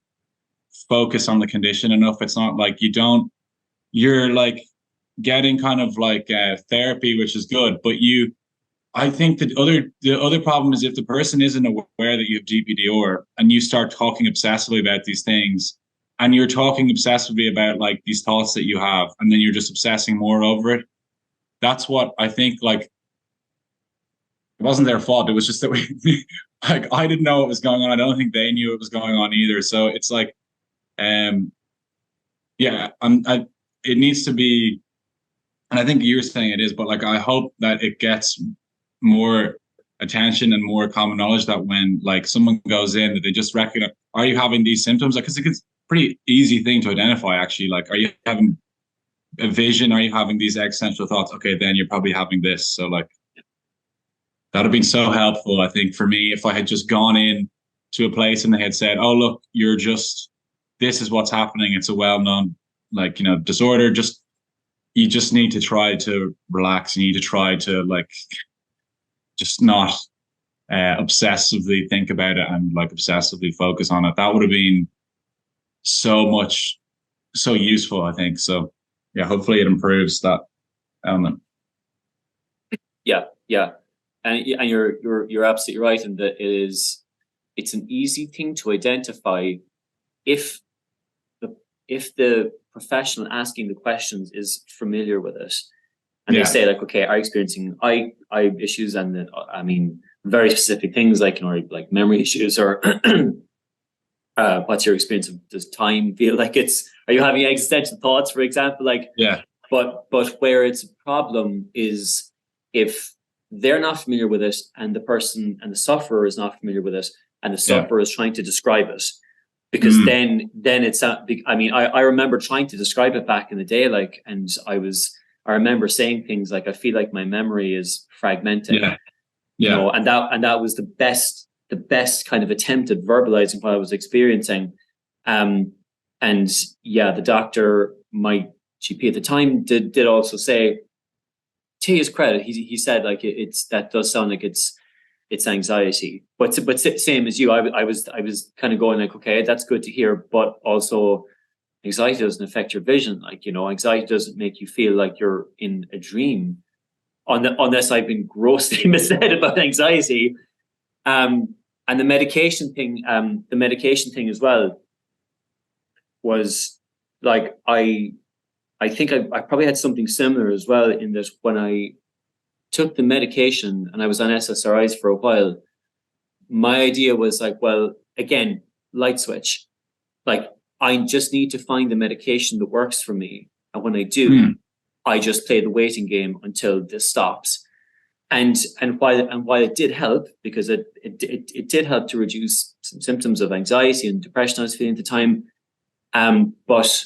[SPEAKER 1] focus on the condition enough. It's not like you're like getting kind of like therapy, which is good, but I think that the other problem is if the person isn't aware that you have DPDR and you start talking obsessively about these things, and you're talking obsessively about like these thoughts that you have, and then you're just obsessing more over it. That's what I think, like, it wasn't their fault. It was just that like, I didn't know what was going on. I don't think they knew what was going on either. So it's like, yeah, it needs to be, and I think you're saying it is, but like, I hope that it gets more attention and more common knowledge that when like someone goes in, that they just recognize, are you having these symptoms? Like, because it's a pretty easy thing to identify, actually. Like, are you having a vision? Are you having these existential thoughts? Okay, then you're probably having this. So like, that would have been so helpful, I think, for me, if I had just gone in to a place and they had said, oh, look, this is what's happening. It's a well-known, like, disorder. You just need to try to relax. You need to try to like, just not obsessively think about it and like obsessively focus on it. That would have been so useful, I think. So yeah, hopefully it improves that element.
[SPEAKER 2] Yeah. And you're absolutely right in that it's an easy thing to identify if the professional asking the questions is familiar with it. And they say like, okay, are you experiencing eye issues? And then, I mean, very specific things like, like memory issues, or what's your experience of, does time feel like are you having existential thoughts, for example? Like,
[SPEAKER 1] yeah.
[SPEAKER 2] But where it's a problem is if they're not familiar with it, and the person and the sufferer is not familiar with it, and the sufferer is trying to describe it, because then it's, I mean, I remember trying to describe it back in the day, like, and I remember saying things like, I feel like my memory is fragmented, and that was the best kind of attempt at verbalizing what I was experiencing. And yeah, the doctor, my GP at the time, did also say, to his credit, he said like, that does sound like it's anxiety, but same as you, I was kind of going like, okay, that's good to hear, but also anxiety doesn't affect your vision. Like, anxiety doesn't make you feel like you're in a dream, unless I've been grossly misled about anxiety. And the medication thing as well was like, I think I probably had something similar as well, in that when I took the medication and I was on SSRIs for a while, my idea was like, well, again, light switch. Like, I just need to find the medication that works for me. And when I do, I just play the waiting game until this stops. And while it did help, because it did help to reduce some symptoms of anxiety and depression I was feeling at the time, but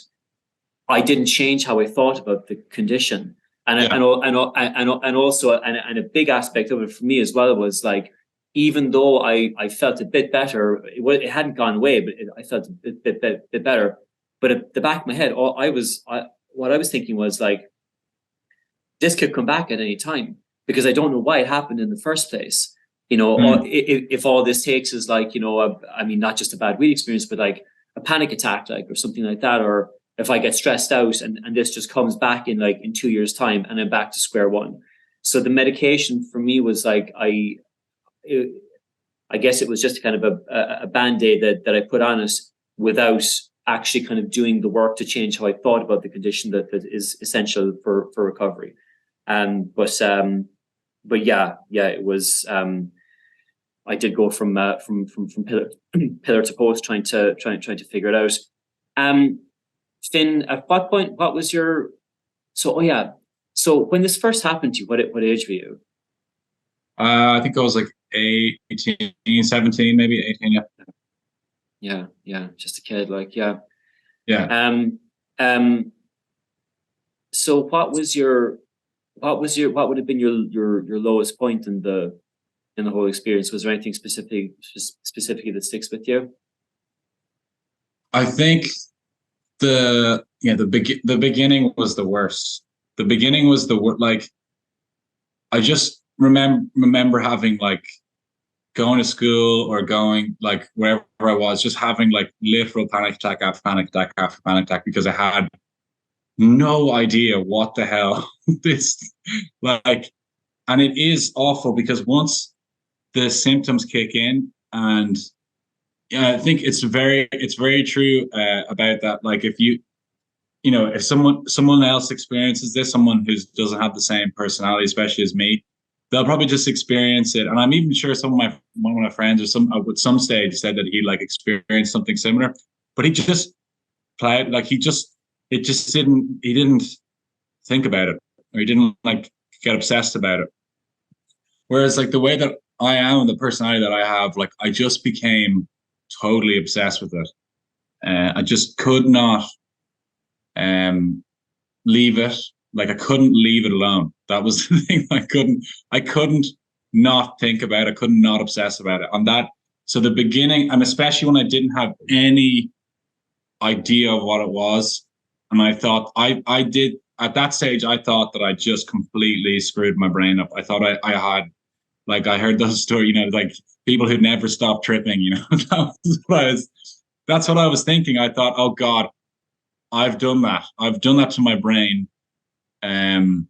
[SPEAKER 2] I didn't change how I thought about the condition. And also a big aspect of it for me as well was like, even though I felt a bit better, it hadn't gone away, but I felt a bit better. But at the back of my head, what I was thinking was like, this could come back at any time, because I don't know why it happened in the first place. If all this takes is like, I mean, not just a bad weed experience, but like a panic attack, like, or something like that, or if I get stressed out and this just comes back in 2 years' time, and I'm back to square one. So the medication for me was like, I guess it was just kind of a band-aid that I put on it, without actually kind of doing the work to change how I thought about the condition that is essential for recovery. But yeah, it was, I did go from pillar to post, trying to figure it out. Finn, at what point, what was your, so when this first happened to you, what age were you?
[SPEAKER 1] I think I was like 18, 17, maybe 18.
[SPEAKER 2] Yeah, just a kid, like, yeah. So what would have been your lowest point in the whole experience? Was there anything specifically that sticks with you?
[SPEAKER 1] I think the beginning was the worst. The beginning was like, I just remember having like going to school or going like wherever I was, just having like literal panic attack after panic attack after panic attack because I had no idea what the hell this like. And it is awful because once the symptoms kick in, and I think it's very true about that. Like if if someone else experiences this, someone who doesn't have the same personality, especially as me, they'll probably just experience it. And I'm even sure one of my friends or at some stage said that he like experienced something similar, but he just played like he didn't think about it, or he didn't like get obsessed about it. Whereas like the way that I am, the personality that I have, like I just became totally obsessed with it. I just could not leave it. Like I couldn't leave it alone. That was the thing. I couldn't not think about it. I couldn't not obsess about it. On that, so the beginning, and especially when I didn't have any idea of what it was, and I thought I did at that stage, I thought that I just completely screwed my brain up. I thought I had, like, I heard those stories, like people who'd never stopped tripping, that's what I was thinking. I thought, oh God, I've done that. I've done that to my brain. I'm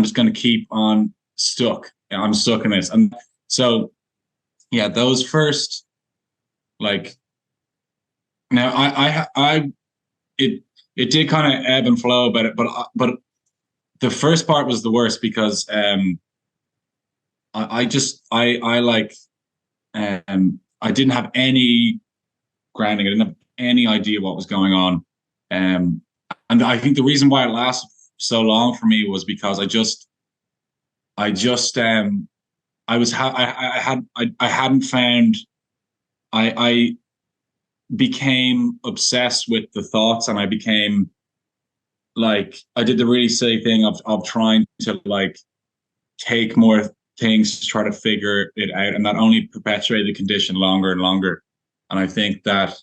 [SPEAKER 1] just going to keep on stuck. I'm stuck in this. And so, yeah, those first, like, now it did kind of ebb and flow about it, but the first part was the worst because I didn't have any grounding. I didn't have any idea what was going on. And I think the reason why it lasted so long for me was because I became obsessed with the thoughts, and I became like, I did the really silly thing of trying to like take more things to try to figure it out, and that only perpetuated the condition longer and longer. And I think that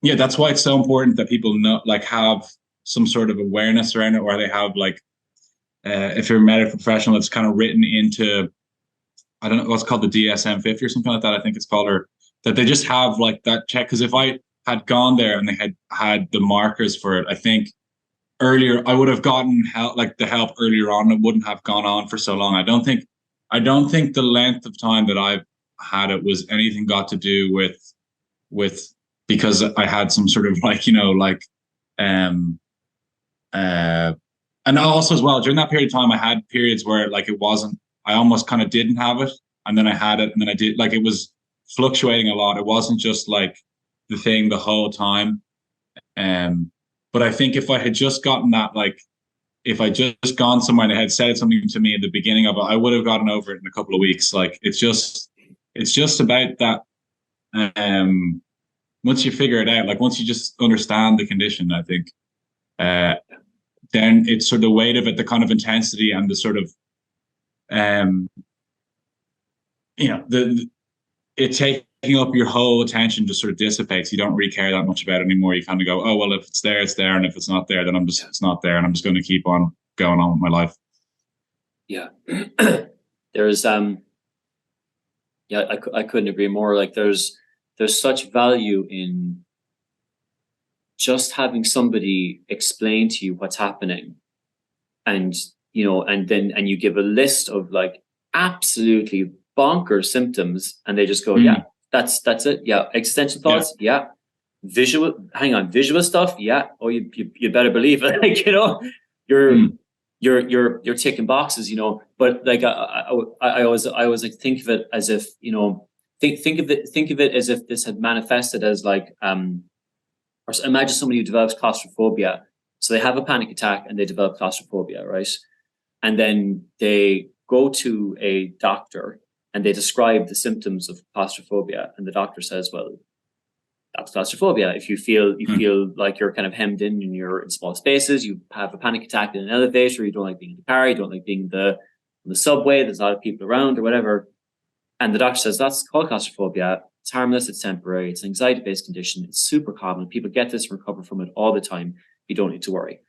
[SPEAKER 1] that's why it's so important that people know, like, have some sort of awareness around it, or they have like if you're a medical professional, it's kind of written into, I don't know what's called, the DSM-50 or something like that, I think it's called, or that they just have like that check. Because if I had gone there and they had the markers for it, I think earlier I would have gotten help, like the help earlier on. It wouldn't have gone on for so long. I don't think the length of time that I've had it was anything got to do with because I had some sort of like, and also as well, during that period of time, I had periods where like it wasn't, I almost kind of didn't have it, and then I had it, and then I did, like it was fluctuating a lot. It wasn't just like the thing the whole time. But I think if I had just gotten that, like if I just gone somewhere and they had said something to me at the beginning of it, I would have gotten over it in a couple of weeks. Like it's just about that. Once you figure it out, like once you just understand the condition, I think, then it's sort of the weight of it, the kind of intensity, and the sort of, it taking up your whole attention just sort of dissipates. You don't really care that much about it anymore. You kind of go, oh, well, if it's there, it's there. And if it's not there, then it's not there. And I'm just going to keep on going on with my life.
[SPEAKER 2] Yeah. There's, I couldn't agree more. Like there's such value in just having somebody explain to you what's happening, and and you give a list of like absolutely bonkers symptoms, and they just go, yeah, that's it. Yeah. Existential thoughts. Yeah. Visual stuff. Yeah. Oh, you better believe it. Like, you're ticking boxes, but like, I always like think of it as if, think of it as if this had manifested as like, or imagine somebody who develops claustrophobia. So they have a panic attack and they develop claustrophobia, right? And then they go to a doctor and they describe the symptoms of claustrophobia. And the doctor says, well, that's claustrophobia. If you feel like you're kind of hemmed in small spaces, you have a panic attack in an elevator, you don't like being in the car, you don't like being in the subway, there's a lot of people around or whatever. And the doctor says, that's called claustrophobia. It's harmless, it's temporary, it's an anxiety-based condition, it's super common. People get this and recover from it all the time. You don't need to worry.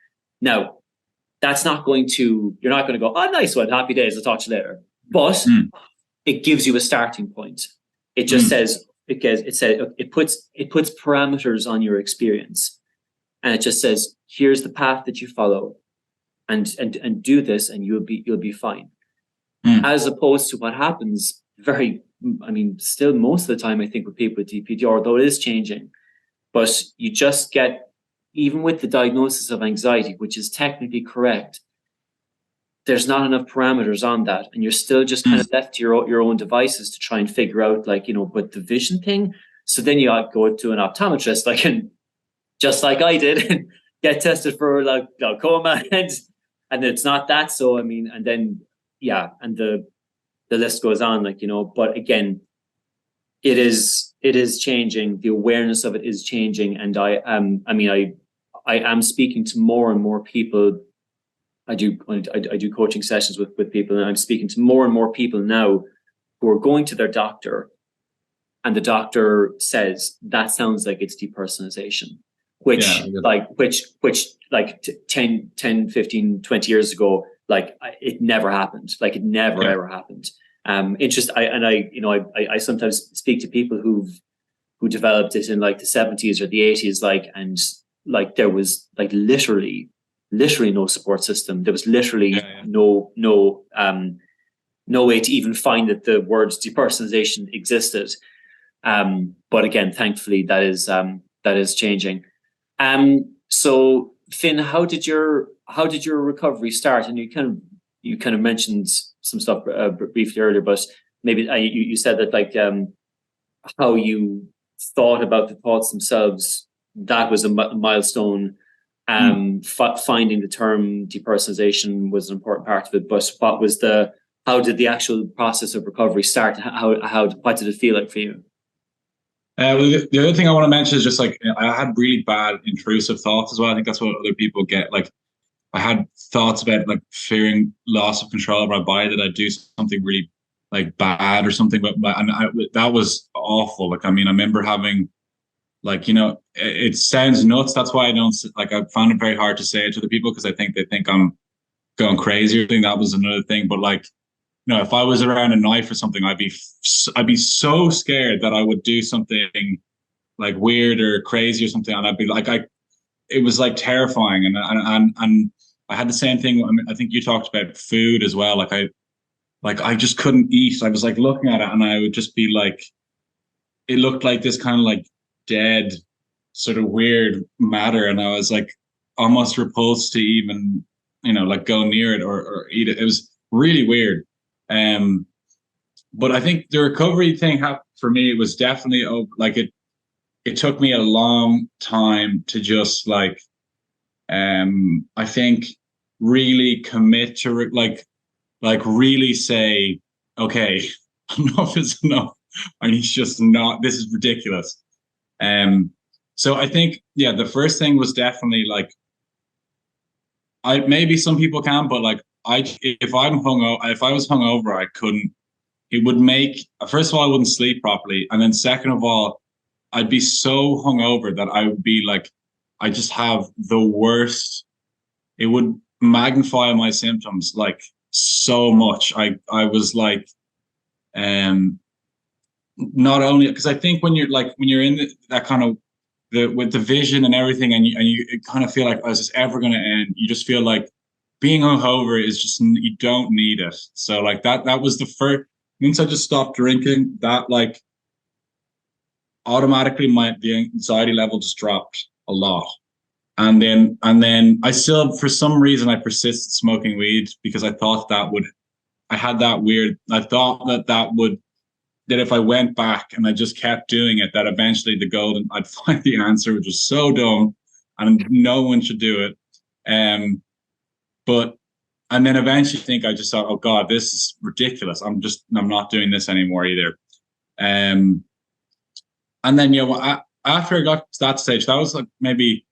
[SPEAKER 2] Now, that's not going to, you're not going to go, oh, nice one, happy days, I'll talk to you later. But it gives you a starting point. It just says, it puts parameters on your experience. And it just says, here's the path that you follow, and do this, and you'll be fine. As opposed to what happens still most of the time, I think, with people with DPDR, though it is changing, but you just get, even with the diagnosis of anxiety, which is technically correct, there's not enough parameters on that, and you're still just kind of left to your own devices to try and figure out, but the vision thing. So then you go to an optometrist, and just like I did, and get tested for glaucoma, and it's not that. So and then and the list goes on, But again, it is changing. The awareness of it is changing, and I am speaking to more and more people. I do coaching sessions with people, and I'm speaking to more and more people now who are going to their doctor, and the doctor says that sounds like it's depersonalization, which 10, 15, 20 years ago, it never happened. It never ever happened. I sometimes speak to people who developed it in the 70s or the 80s, and there was literally no support system. There was literally no way to even find that the words depersonalization existed. But again, thankfully, that is changing. So Finn, how did your recovery start? And you kind of mentioned some stuff briefly earlier, but maybe you said that how you thought about the thoughts themselves, that was a milestone. Finding the term depersonalization was an important part of it, but how did the actual process of recovery start? What did it feel like for you?
[SPEAKER 1] The other thing I want to mention is just I had really bad intrusive thoughts as well. I think that's what other people get. I had thoughts about fearing loss of control over my body, that I'd do something really bad or something, that was awful. I remember having it sounds nuts. That's why I don't I found it very hard to say it to the people, because they think I'm going crazy. I think that was another thing. But if I was around a knife or something, I'd be so scared that I would do something weird or crazy or something, and I'd be it was terrifying. And I had the same thing. I think you talked about food as well. I just couldn't eat. I was looking at it, and I would just be it looked like this kind of dead sort of weird matter, and I was almost repulsed to even go near it or eat it. It was really weird. But I think the recovery thing for me, it was definitely it took me a long time to just I think really commit to really say, okay, enough is enough. I need to just not, this is ridiculous. So I think, the first thing was definitely maybe some people can, but if I was hungover, I couldn't, it would make, first of all, I wouldn't sleep properly. And then second of all, I'd be so hungover that I would be I just have the worst, it would magnify my symptoms so much. I was not only, because I think when you're in that kind of with the vision and everything, and you kind of feel oh, is this ever going to end? You just feel being hungover is just, you don't need it. So that was the first. Once I just stopped drinking, that automatically the anxiety level just dropped a lot. And then I still, for some reason, I persisted smoking weed, because I thought that if I went back and I just kept doing it, that eventually I'd find the answer, which was so dumb, and no one should do it. And then eventually I just thought, oh God, this is ridiculous. I'm not doing this anymore either. And then, after I got to that stage, that was maybe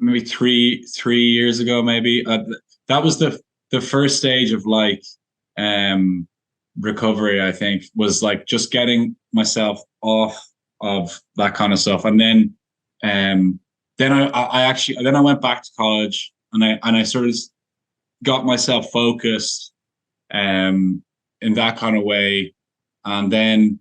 [SPEAKER 1] 3 years ago, maybe, that was the first stage of recovery, I think, was just getting myself off of that kind of stuff. And then I went back to college, and I sort of got myself focused in that kind of way. And then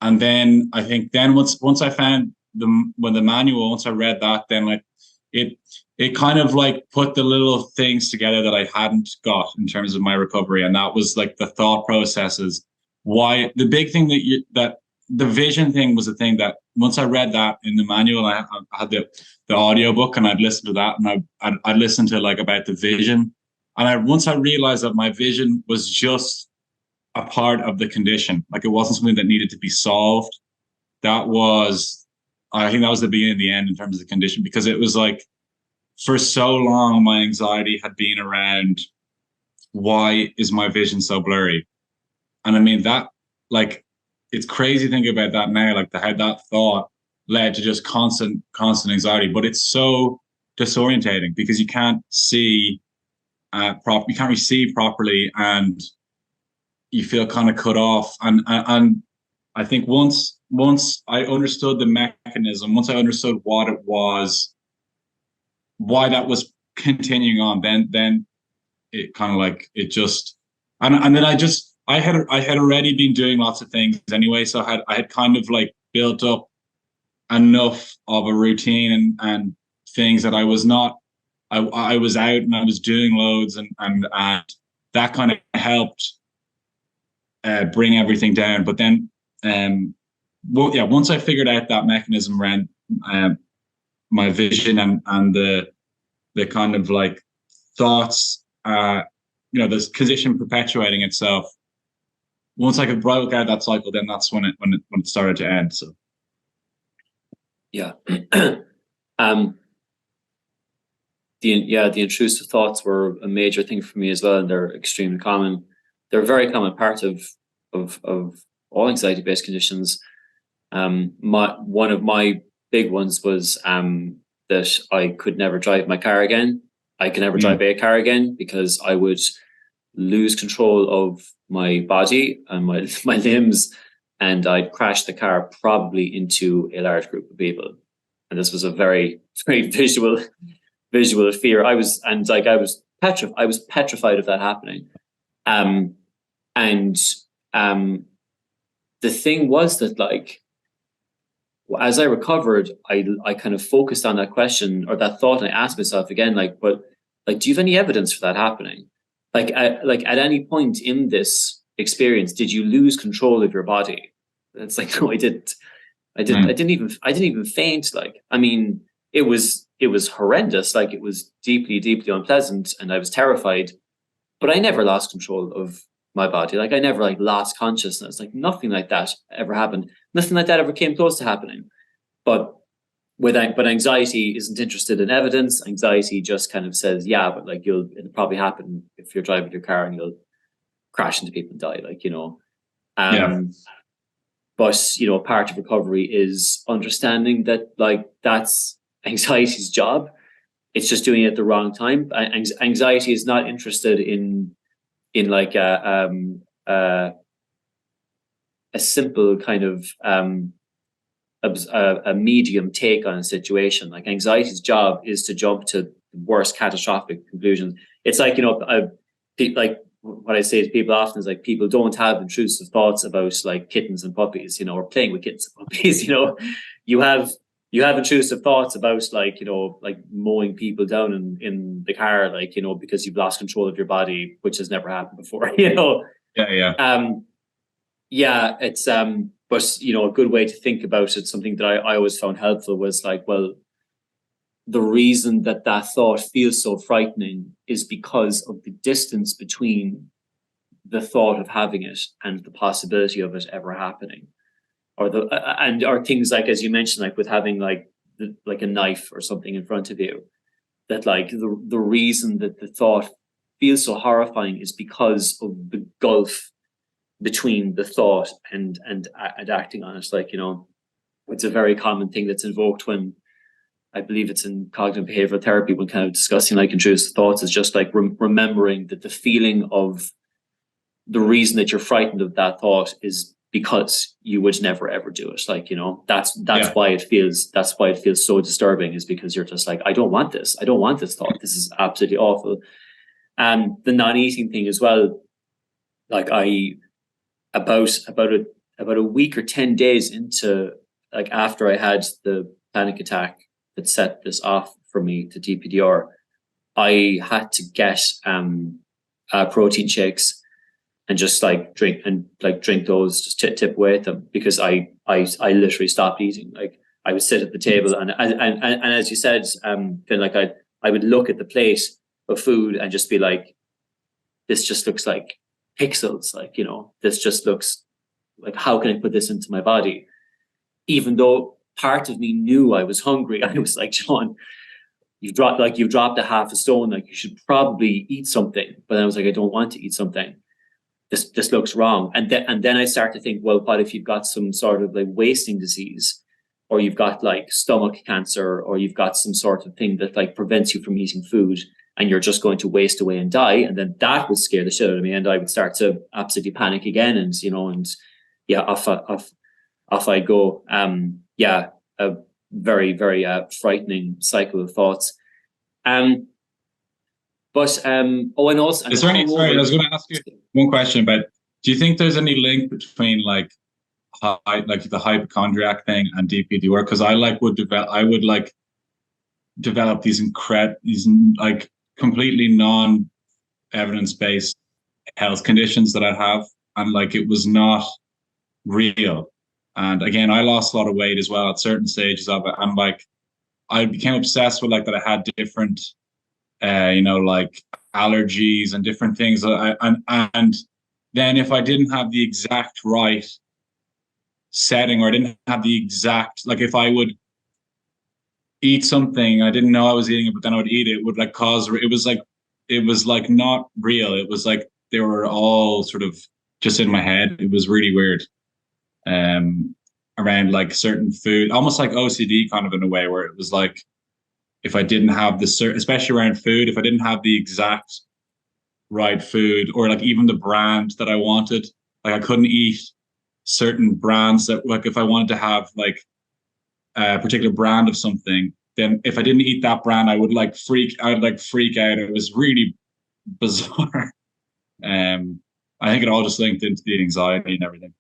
[SPEAKER 1] I think then once I found the manual, once I read that, then like it kind of like put the little things together that I hadn't got in terms of my recovery. And that was like the thought processes. Why the big thing that the vision thing was the thing that once I read that in the manual, I had the audiobook and I'd listen to that, and I'd listen to like about the vision. And once I realized that my vision was just a part of the condition, like it wasn't something that needed to be solved. I think that was the beginning of the end in terms of the condition, because it was like, for so long, my anxiety had been around, why is my vision so blurry? And I mean, that, like, it's crazy thinking about that now, like how that thought led to just constant anxiety. But it's so disorientating because you can't see you can't really see properly, and you feel kind of cut off. And I think once I understood the mechanism, once I understood what it was, why that was continuing on, then it kind of like it just and then I had already been doing lots of things anyway, so I had kind of like built up enough of a routine and things that I was not. I was out and I was doing loads, and that kind of helped bring everything down. But then, once I figured out that mechanism around my vision and the kind of like thoughts, this condition perpetuating itself. Once I could break out that cycle, then that's when it started to end. So,
[SPEAKER 2] yeah. The intrusive thoughts were a major thing for me as well, and they're extremely common. They're a very common part of all anxiety-based conditions. One of my big ones was that I could never drive my car again. I could never drive a car again because I would lose control of my body and my limbs, and I'd crash the car probably into a large group of people. And this was a very, very visual fear. I was petrified of that happening. The thing was that, like, as I recovered, I kind of focused on that question or that thought, and I asked myself again, like, but like, do you have any evidence for that happening? Like at any point in this experience, did you lose control of your body? It's like, no, I didn't. I didn't even faint. Like, I mean, it was horrendous. Like, it was deeply, deeply unpleasant, and I was terrified. But I never lost control of my body. Like, I never like lost consciousness. Like, nothing like that ever happened. Nothing like that ever came close to happening. But anxiety isn't interested in evidence. Anxiety just kind of says, yeah, but like it'll probably happen if you're driving your car and you'll crash into people and die. Like, But part of recovery is understanding that, like, that's anxiety's job. It's just doing it at the wrong time. Anxiety is not interested in like a simple kind of a medium take on a situation. Like, anxiety's job is to jump to the worst catastrophic conclusions. It's like, like what I say to people often is, like, people don't have intrusive thoughts about like kittens and puppies, or playing with kittens and puppies. You have intrusive thoughts about like mowing people down in the car, like, because you've lost control of your body, which has never happened before. It's but a good way to think about it, something that I always found helpful, was like, well, the reason that thought feels so frightening is because of the distance between the thought of having it and the possibility of it ever happening, or things like, as you mentioned, like with having like a knife or something in front of you, that like the reason that the thought feels so horrifying is because of the gulf between the thought and acting on it. Like, it's a very common thing that's invoked when, I believe it's in cognitive behavioral therapy, when kind of discussing like intrusive thoughts, is just like remembering that the feeling of the reason that you're frightened of that thought is because you would never ever do it. Like, that's why it feels so disturbing, is because you're just like, I don't want this thought. This is absolutely awful. The non-eating thing as well. Like about a week or 10 days into, like, after I had the panic attack that set this off for me to DPDR, I had to get protein shakes and just drink those, just tip away at them, because I literally stopped eating. Like, I would sit at the table and as you said, I would look at the plate of food and just be like, this just looks like pixels. Like, this just looks like, how can I put this into my body? Even though part of me knew I was hungry, I was like, Sean, you've dropped a half a stone. Like, you should probably eat something. But I was like, I don't want to eat something. This looks wrong. And then I start to think, well, what if you've got some sort of like wasting disease, or you've got like stomach cancer, or you've got some sort of thing that like prevents you from eating food, and you're just going to waste away and die? And then that would scare the shit out of me, and I would start to absolutely panic again. And off I go. A very, very frightening cycle of thoughts. And also,
[SPEAKER 1] is there any? Sorry, I was going to ask you one question about. Do you think there's any link between like the hypochondriac thing and DPDR? Because I would develop these like completely non-evidence-based health conditions that I have, and like it was not real. And again, I lost a lot of weight as well at certain stages of it, and like I became obsessed with like that I had different like allergies and different things. And then if I didn't have the exact right setting, or I didn't have the exact, like, if I would eat something, I didn't know I was eating it, but then I would eat it, would like cause, it was like not real. It was like they were all sort of just in my head. It was really weird. Around like certain food, almost like OCD kind of, in a way, where it was like, if I didn't have especially around food, if I didn't have the exact right food, or like even the brand that I wanted, like I couldn't eat certain brands that, like, if I wanted to have like a particular brand of something, then if I didn't eat that brand, I'd freak out. It was really bizarre. I think it all just linked into the anxiety and everything.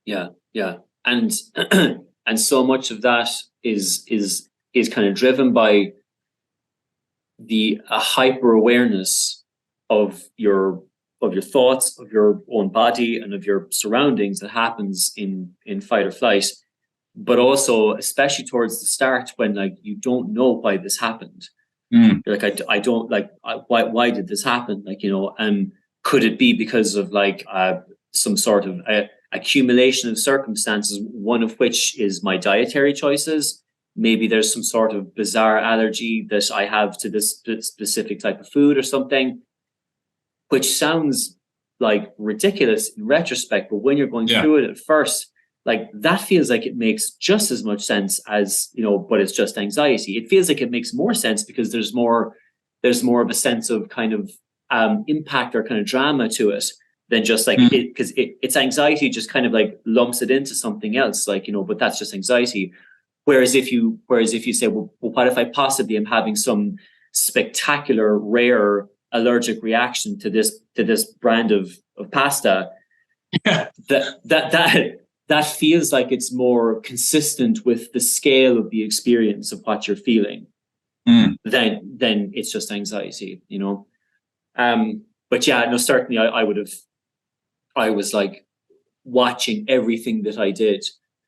[SPEAKER 2] Yeah. And and so much of that is kind of driven by the hyper awareness of your thoughts, of your own body, and of your surroundings that happens in fight or flight. But also, especially towards the start, when like you don't know why this happened. You're like, I don't like, why did this happen? Like, could it be because of like some sort of accumulation of circumstances, one of which is my dietary choices? Maybe there's some sort of bizarre allergy that I have to this specific type of food or something, which sounds like ridiculous in retrospect, but when you're going through it at first, like, that feels like it makes just as much sense as, but it's just anxiety. It feels like it makes more sense because there's more of a sense of kind of impact or kind of drama to it than just like it, because it's anxiety just kind of like lumps it into something else, like, but that's just anxiety. Whereas if you say, well, what if I possibly am having some spectacular, rare allergic reaction to this brand of pasta?
[SPEAKER 1] Yeah.
[SPEAKER 2] That feels like it's more consistent with the scale of the experience of what you're feeling than it's just anxiety, But yeah, no, certainly I was like watching everything that I did,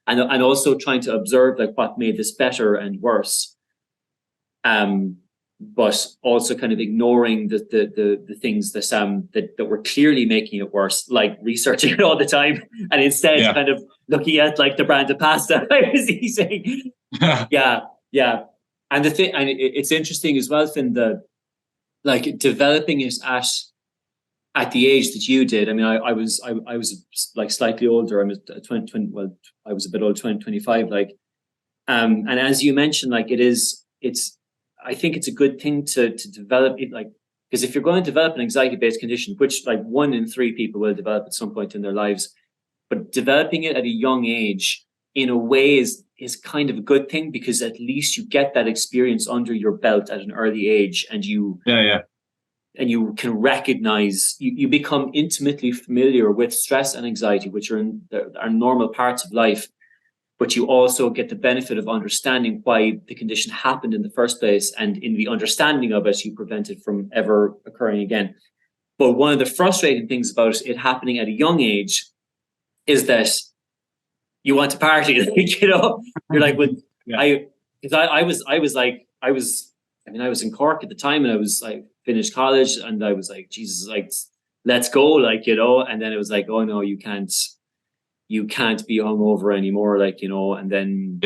[SPEAKER 2] and also trying to observe like what made this better and worse. But also kind of ignoring the things that were clearly making it worse, like researching it all the time, and instead kind of looking at like the brand of pasta I was eating. Yeah. And it's interesting as well, Finn, like developing it at the age that you did. I mean, I was like slightly older. I was 20, well, I was a bit older, 25. Like, and as you mentioned, like I think it's a good thing to develop it, like, because if you're going to develop an anxiety-based condition, which like 1 in 3 people will develop at some point in their lives, but developing it at a young age in a way is kind of a good thing, because at least you get that experience under your belt at an early age, and you and you can recognize, you become intimately familiar with stress and anxiety, which are normal parts of life, but you also get the benefit of understanding why the condition happened in the first place, and in the understanding of it, you prevent it from ever occurring again. But one of the frustrating things about it happening at a young age is that you want to party. You're like, well, yeah. I was in Cork at the time, and I finished college, and I was like, Jesus, like, let's go, and then it was like, oh no, you can't be hungover anymore, and then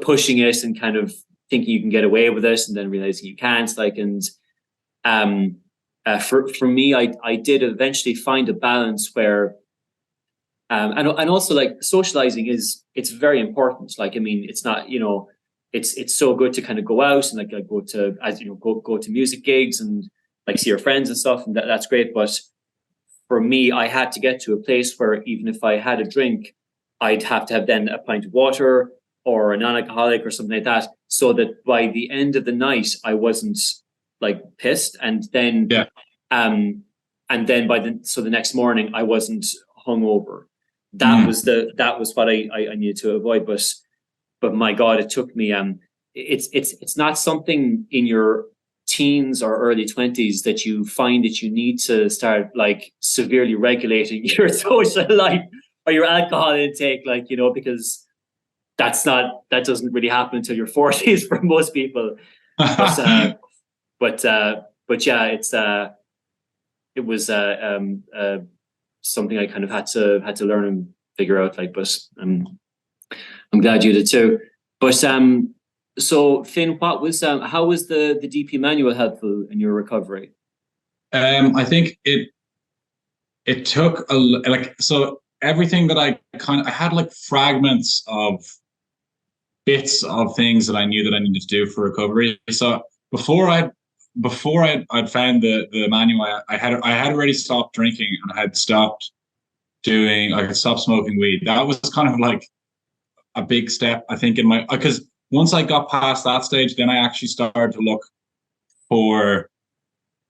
[SPEAKER 2] pushing it and kind of thinking you can get away with it, and then realizing you can't, for me, I did eventually find a balance where, and also, like, socializing it's very important. It's not, it's so good to kind of go out and go to music gigs and see your friends and stuff, and that's great. But for me, I had to get to a place where even if I had a drink, I'd have to have then a pint of water or a non-alcoholic or something like that, so that by the end of the night I wasn't pissed, and then the next morning I wasn't hungover. That was what I needed to avoid. But my God, it took me. It's not something in your teens or early 20s that you find that you need to start severely regulating your social life or your alcohol intake, because that doesn't really happen until your 40s for most people. But yeah, it was something I kind of had to learn and figure out. But I'm glad you did too. But so Finn, what was how was the DP manual helpful in your recovery?
[SPEAKER 1] I think it took so everything that I had fragments of bits of things that I knew that I needed to do for recovery. So before I'd found the manual, I had already stopped drinking, and I had stopped smoking weed. That was kind of a big step, I think, in because once I got past that stage, then I actually started to look for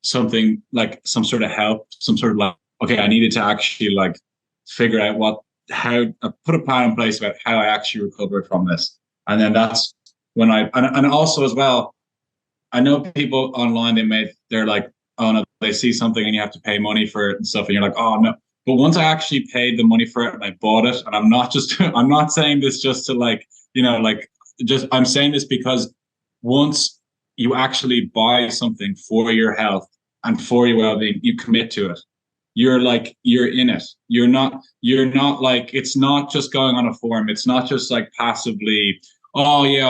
[SPEAKER 1] something some sort of help, some sort of okay, I needed to actually figure out how I put a plan in place about how I actually recovered from this. And then that's when and also as well, I know people online, they're like, oh no, they see something and you have to pay money for it and stuff, and you're like, oh no. But once I actually paid the money for it and I bought it, and I'm not saying this just to I'm saying this because once you actually buy something for your health and for your well-being, you commit to it. You're in it. You're not it's not just going on a forum. It's not just passively, oh yeah,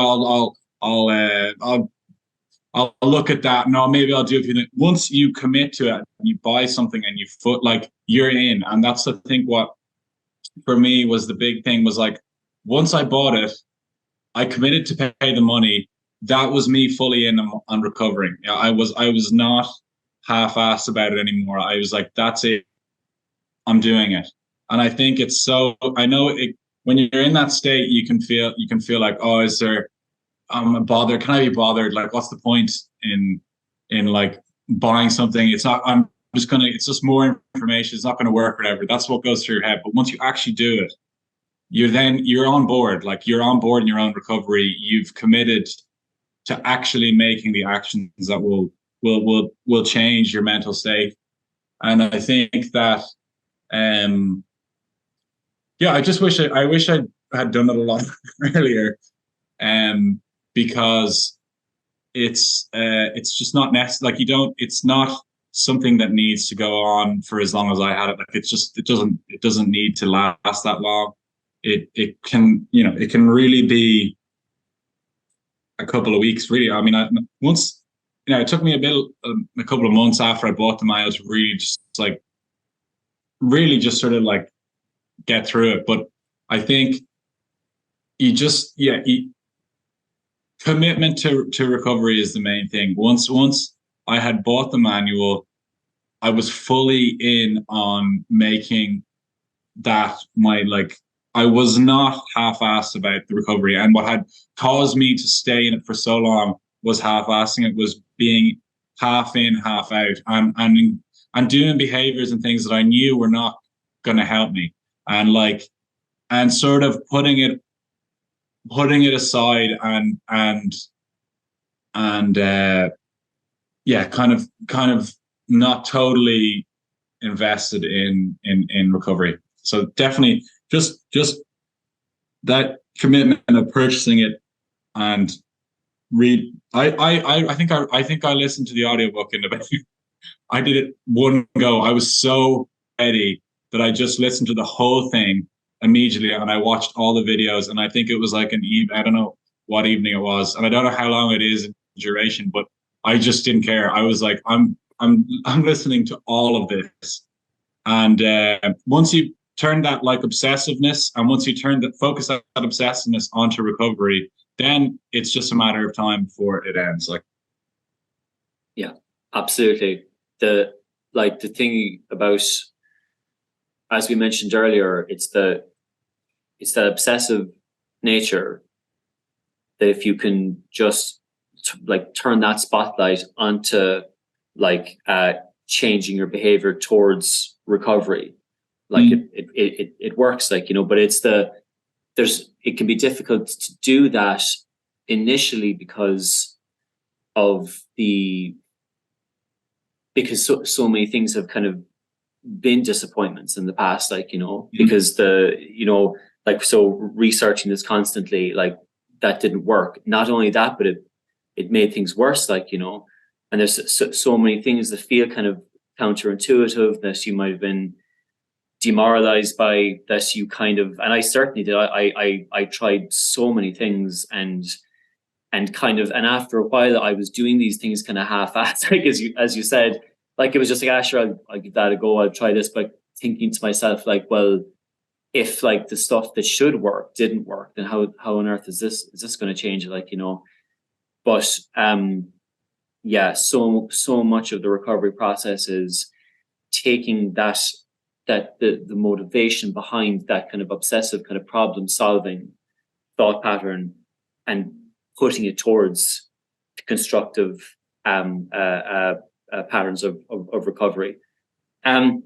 [SPEAKER 1] I'll look at that. No, maybe I'll do it. Once you commit to it, you buy something and you're in. And that's, I think, what for me was the big thing was once I bought it, I committed to pay the money. That was me fully in on recovering. I was not half-assed about it anymore. I was like, that's it. I'm doing it. And I think it's so, I know when you're in that state, you can feel like, oh, is there, bothered? Can I be bothered? What's the point in buying something? It's not, it's just more information. It's not going to work, whatever. That's what goes through your head. But once you actually do it, you're on board. You're on board in your own recovery. You've committed to actually making the actions that will change your mental state. And I think that, I just wish I had done it a lot earlier. Because it's just not necessary. It's not something that needs to go on for as long as I had it. It doesn't need to last that long. It can really be a couple of weeks, really. I mean, once, it took me a couple of months after I bought the manual to really just sort of get through it. But I think commitment to recovery is the main thing. Once I had bought the manual, I was fully in on making that I was not half-assed about the recovery. And what had caused me to stay in it for so long was half-assing it, was being half in, half out, and doing behaviors and things that I knew were not going to help me, and sort of putting it aside, kind of not totally invested in recovery. So definitely just that commitment of purchasing it and read. I think I listened to the audiobook in about I did it one go. I was so ready that I just listened to the whole thing immediately, and I watched all the videos, and I think it was like I don't know what evening it was, and I don't know how long it is in duration, but I just didn't care. I was like, I'm listening to all of this. And once you turn that like obsessiveness, and once you turn the focus that obsessiveness onto recovery, then it's just a matter of time before it ends. Like,
[SPEAKER 2] yeah, absolutely. The thing about, as we mentioned earlier, it's that obsessive nature that if you can just turn that spotlight onto changing your behavior towards recovery, it works, but it can be difficult to do that initially because so many things have kind of been disappointments in the past, because so researching this constantly, that didn't work. Not only that, but it made things worse, and there's so many things that feel kind of counterintuitive that you might have been demoralized by, that you kind of, and I certainly did. I tried so many things, and after a while I was doing these things kind of half-assed, as you said, it was just sure, I'll give that a go, I'll try this, but thinking to myself, well, if the stuff that should work didn't work, then how on earth is this going to change it, but yeah, so much of the recovery process is taking the motivation behind that kind of obsessive kind of problem solving thought pattern and putting it towards constructive patterns of recovery. So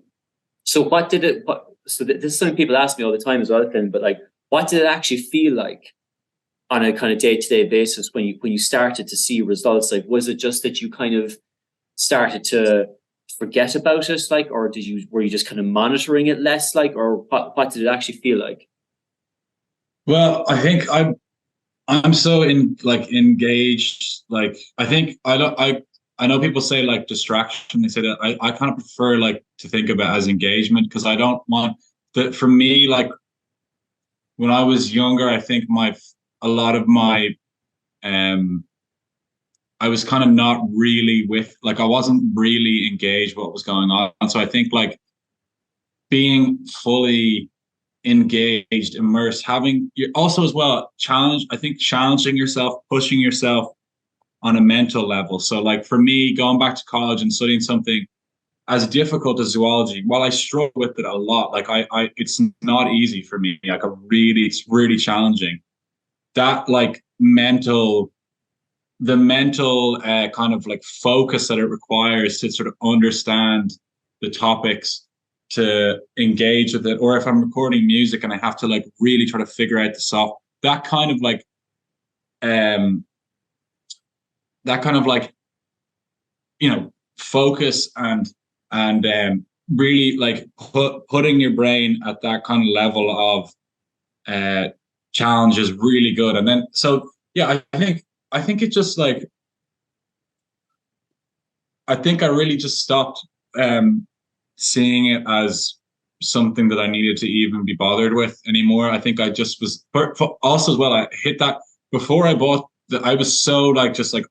[SPEAKER 2] this is something people ask me all the time as well, Finn, but what did it actually feel like on a kind of day-to-day basis when you started to see results? Was it just that you kind of started to forget about it, or were you just kind of monitoring it less, or what did it actually feel like?
[SPEAKER 1] Well, I think I'm so engaged. I think I know people say distraction. They say that I kind of prefer to think of it as engagement, because I don't want that. For me, when I was younger, I think a lot of my I was kind of not really I wasn't really engaged with what was going on. So I think being fully engaged, immersed, also as well challenging yourself, pushing yourself on a mental level. So for me, going back to college and studying something as difficult as zoology, while I struggle with it a lot, it's not easy for me. It's really challenging. That the mental kind of focus that it requires to sort of understand the topics, to engage with it, or if I'm recording music and I have to really try to figure out the soft, that kind of focus and really putting your brain at that kind of level of challenge is really good. And then I think it just I think I really just stopped seeing it as something that I needed to even be bothered with anymore. I think I just was also as well. I hit that before I bought that. I was so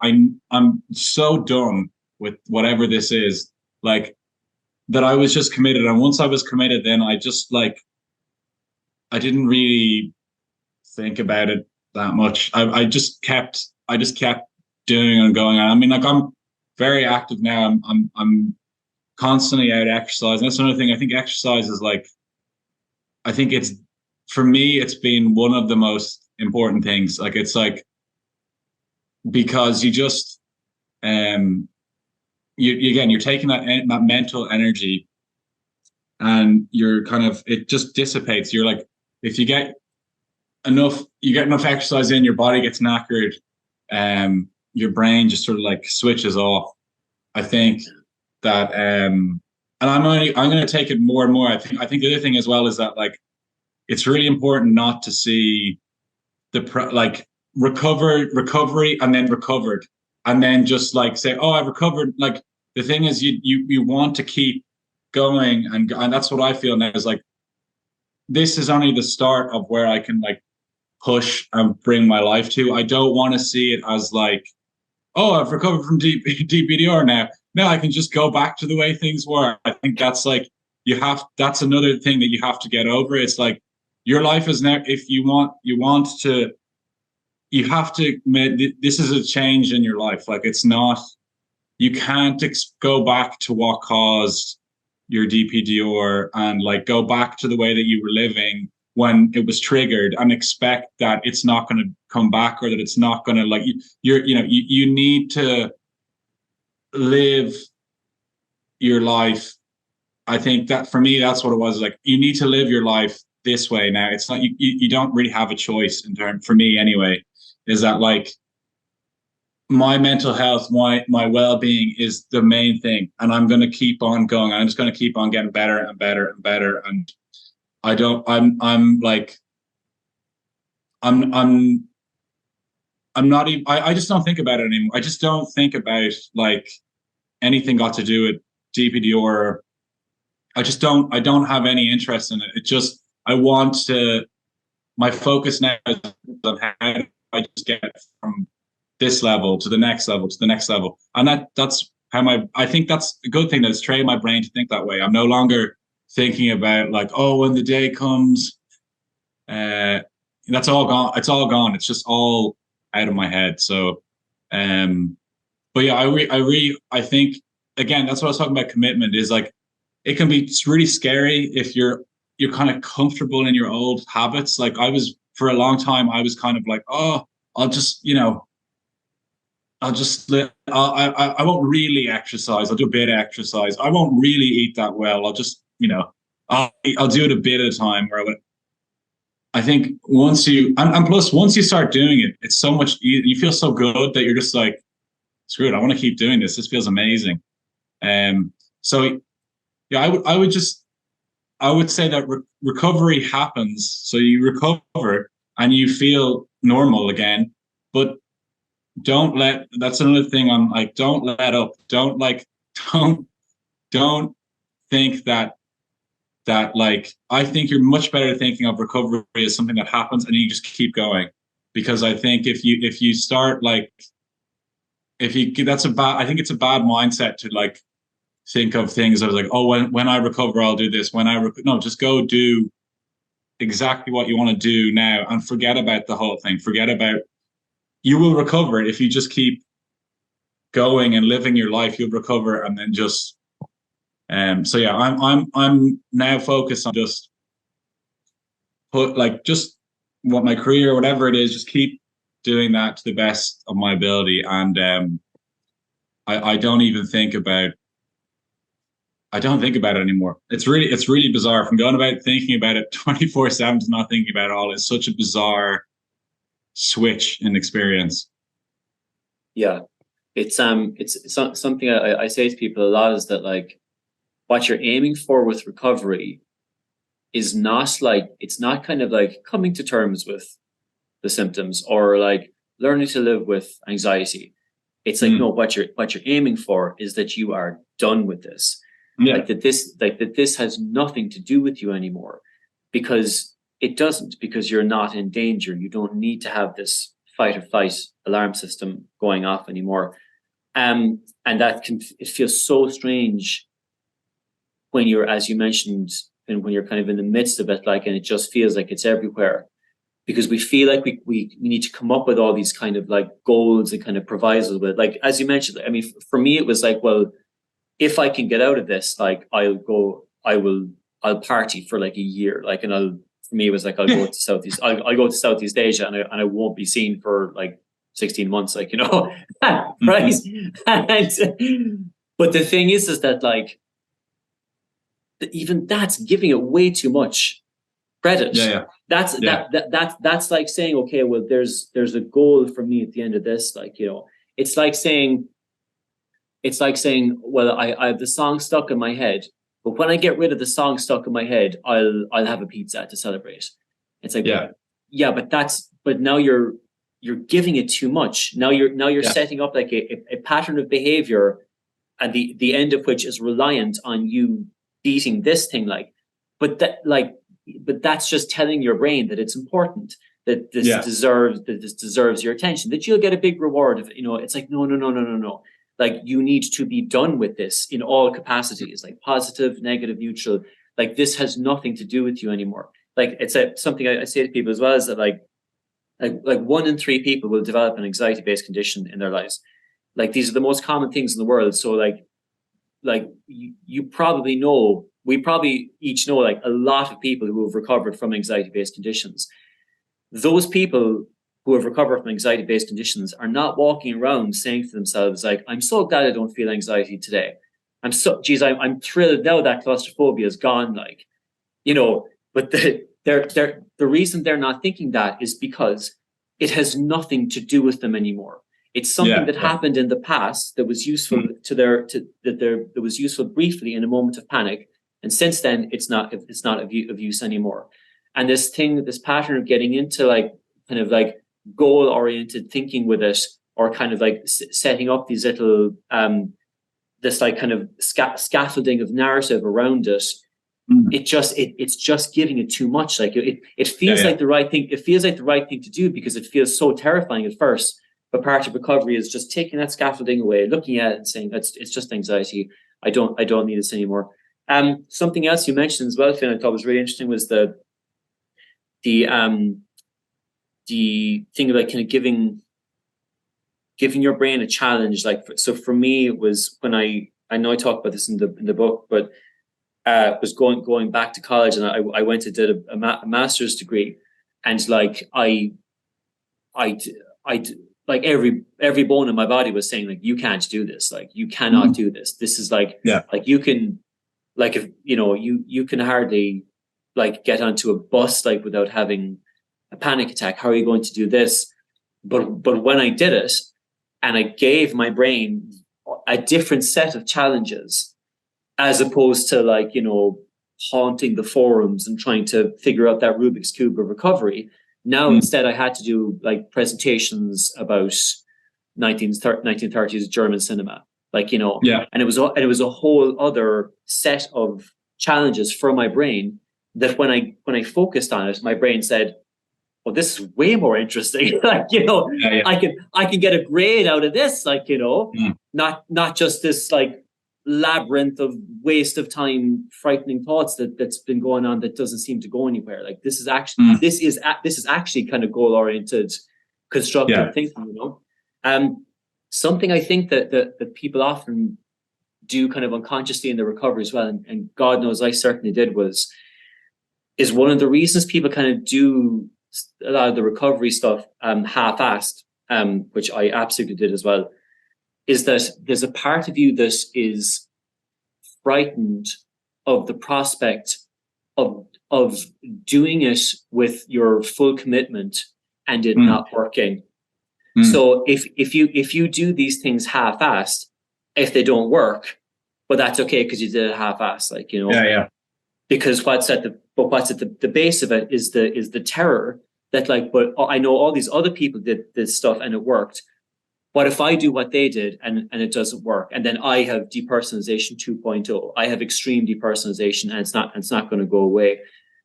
[SPEAKER 1] I'm so done with whatever this is, that I was just committed. And once I was committed, then I just I didn't really think about it that much. I just kept doing and going on. I mean, I'm very active now. I'm constantly out exercising. That's another thing. I think exercise is I think it's, for me, it's been one of the most important things. It's because you just you're taking that mental energy, and you're kind of, it just dissipates. You're like, if you get enough exercise in, your body gets knackered, your brain just sort of like switches off. I think that, and I'm going to take it more and more. I think the other thing as well is that, like, it's really important not to see recovery and then recovered, and then just like say, oh, I've recovered. Like, the thing is, you want to keep going, and that's what I feel now, is like, this is only the start of where I can like push and bring my life to. I don't want to see it as like, oh, I've recovered from DPDR now. No, I can just go back to the way things were. I think that's like, that's another thing that you have to get over. It's like, your life is now, if you have to, this is a change in your life. Like, it's not, you can't go back to what caused your DPDR and like go back to the way that you were living when it was triggered and expect that it's not going to come back, or that it's not going to, like, you need to live your life. I think that for me, that's what it was. Like, you need to live your life this way now. It's not, you don't really have a choice for me anyway, is that like, my mental health, my well-being is the main thing, and I'm going to keep on going. I'm just going to keep on getting better and better and better. And I'm not even, I just don't think about it anymore. I just don't think about like anything got to do with DPDR. I don't have any interest in it. It just, my focus now is on how I just get from this level to the next level to the next level. And that's how I think that's a good thing, that it's trained my brain to think that way. I'm no longer thinking about like, oh, when the day comes, that's all gone. It's all gone. It's just all out of my head. So, but yeah, I think, again, that's what I was talking about. Commitment is like, it can be really scary if you're kind of comfortable in your old habits. Like, for a long time, I was kind of like, oh, I won't really exercise. I'll do a bit of exercise. I won't really eat that well. I'll just, I'll do it a bit at a time. I think once once you start doing it, it's so much easier. You feel so good that you're just like, screw it, I want to keep doing this. This feels amazing. So yeah, I would say that recovery happens. So you recover and you feel normal again, but that's another thing. I'm like, don't let up. Don't think that like, I think you're much better thinking of recovery as something that happens and you just keep going. Because I think if you start like, I think it's a bad mindset to like think of things as like, oh, when I recover, I'll do this. No, just go do exactly what you want to do now and forget about the whole thing. You will recover if you just keep going and living your life. You'll recover, and then just so yeah, I'm now focused on just what my career, whatever it is, just keep doing that to the best of my ability. And I don't think about it anymore. It's really bizarre from going about thinking about it 24/7 to not thinking about it all. It's such a bizarre switch in experience.
[SPEAKER 2] Yeah, it's something I say to people a lot, is that like, what you're aiming for with recovery is not like, it's not kind of like coming to terms with the symptoms or like learning to live with anxiety. It's like, no, what you're aiming for is that you are done with this. Yeah. Like that this has nothing to do with you anymore, because it doesn't, because you're not in danger. You don't need to have this fight or flight alarm system going off anymore. And that it feels so strange when you're, as you mentioned, and when you're kind of in the midst of it, like, and it just feels like it's everywhere, because we feel like we need to come up with all these kind of like goals and kind of provisos with, like, as you mentioned, I mean, for me, it was like, well, if I can get out of this, like, I'll party for like a year. Like, and for me, it was like, I'll go to Southeast Asia and I won't be seen for like 16 months, like, right? But the thing is that like, even that's giving it way too much credit. That's like saying, okay, well, there's a goal for me at the end of this. Like, you know, it's like saying, well, I have the song stuck in my head, but when I get rid of the song stuck in my head, I'll have a pizza to celebrate. It's like, but now you're giving it too much. Now you're setting up like a pattern of behavior, and the end of which is reliant on you beating this thing. But that's just telling your brain that it's important, that this deserves your attention, that you'll get a big reward if, you know. It's like, no. Like, you need to be done with this in all capacities, like positive, negative, neutral. Like, this has nothing to do with you anymore. Like, it's something I say to people as well, is that like 1 in 3 people will develop an anxiety-based condition in their lives. Like, these are the most common things in the world. So like you probably know, we probably each know like a lot of people who have recovered from anxiety-based conditions. Those people who have recovered from anxiety-based conditions are not walking around saying to themselves, like, I'm so glad I don't feel anxiety today. I'm thrilled now that claustrophobia is gone, like, you know. But the reason they're not thinking that is because it has nothing to do with them anymore. It's something that happened in the past that was useful that was useful briefly in a moment of panic, and since then it's not of use anymore. And this pattern of getting into like kind of like goal-oriented thinking with it, or kind of like setting up these little this like kind of scaffolding of narrative around it. It's just giving it too much. Like it feels like the right thing. It feels like the right thing to do because it feels so terrifying at first. But part of recovery is just taking that scaffolding away, looking at it and saying, it's just anxiety. I don't need this anymore. Something else you mentioned as well, Finn, I thought was really interesting, was the thing about kind of giving your brain a challenge. Like, so for me, it was when I know I talk about this in the book, but was going back to college, and I went to did a master's degree, and like I like every bone in my body was saying, like, you can't do this, like, you cannot do this. This is like, like, you can, like, if you know, you can hardly like get onto a bus like without having a panic attack. How are you going to do this? But when I did it, and I gave my brain a different set of challenges, as opposed to like, you know, haunting the forums and trying to figure out that Rubik's Cube of recovery. Now, instead, I had to do like presentations about 1930s German cinema, like, you know, and it was a whole other set of challenges for my brain that when I focused on it, my brain said, well, this is way more interesting. Like, you know, I can get a grade out of this, like, you know, not just this like labyrinth of waste of time, frightening thoughts that's been going on that doesn't seem to go anywhere. Like, this is actually this is actually kind of goal oriented, constructive thinking, you know. Something I think that people often do kind of unconsciously in the recovery as well, and God knows I certainly did, is one of the reasons people kind of do a lot of the recovery stuff half-assed, which I absolutely did as well, is that there's a part of you that is frightened of the prospect of doing it with your full commitment and it not working. So if you do these things half-assed, if they don't work, well, that's okay because you did it half-assed, like, you know. Because what's at the base of it is the terror that, like, but I know all these other people did this stuff and it worked. What if I do what they did and it doesn't work? And then I have depersonalization 2.0. I have extreme depersonalization, and it's not going to go away.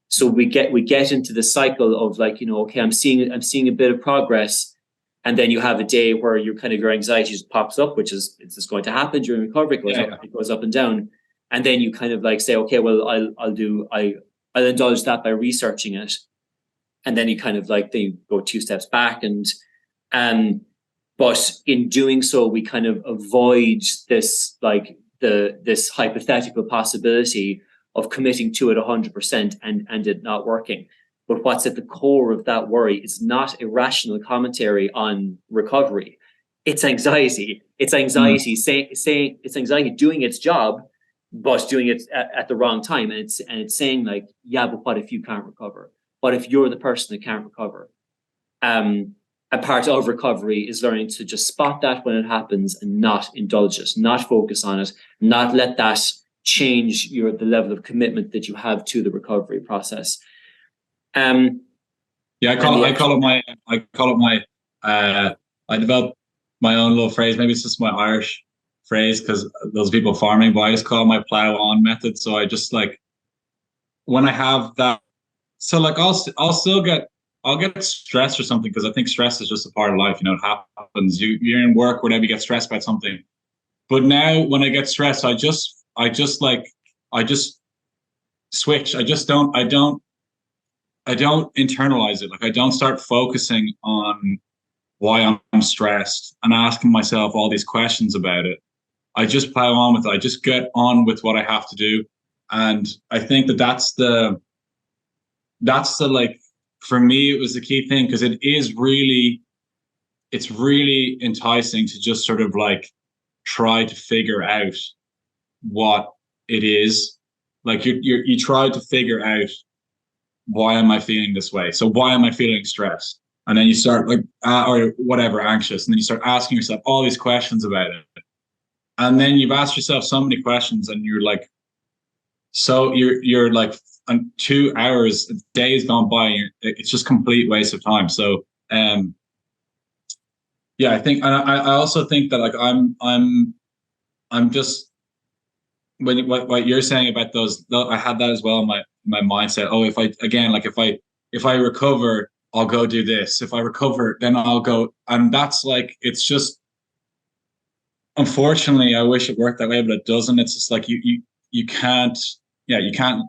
[SPEAKER 2] So we get into the cycle of, like, you know, okay, I'm seeing a bit of progress, and then you have a day where your anxiety just pops up, which is, it's just going to happen during recovery. It goes up and down, and then you kind of like say, okay, well, I'll indulge that by researching it, and then you kind of like, then you go 2 steps back, and but in doing so, we kind of avoid this, like, this hypothetical possibility of committing to it 100% and it not working. But what's at the core of that worry is not irrational commentary on recovery. it's anxiety. It's anxiety saying it's anxiety doing its job, but doing it at the wrong time. And it's saying like, yeah, but what if you can't recover? What if you're the person that can't recover? A part of recovery is learning to just spot that when it happens and not indulge it, not focus on it, not let that change the level of commitment that you have to the recovery process.
[SPEAKER 1] I developed my own little phrase. Maybe it's just my Irish phrase because those people farming, but I just call it my plow on method. So I just like, when I have that, so like I'll get stressed or something because I think stress is just a part of life. You know, it happens. You're in work, whatever, you get stressed about something. But now when I get stressed, I just switch. I don't internalize it. Like I don't start focusing on why I'm stressed and asking myself all these questions about it. I just plow on with it. I just get on with what I have to do. And I think that's the like, for me, it was the key thing because it's really enticing to just sort of like try to figure out what it is. Like you try to figure out, why am I feeling this way? So why am I feeling stressed? And then you start like, or whatever, anxious. And then you start asking yourself all these questions about it. And then you've asked yourself so many questions and you're like, so you're like, 2 hours, days gone by, it's just complete waste of time. So, I think, and I also think that like, I'm just, what you're saying about those, I had that as well in my mindset. Oh, if I recover, I'll go do this. If I recover, then I'll go. And that's like, it's just, unfortunately, I wish it worked that way, but it doesn't. It's just like, you can't, you can't,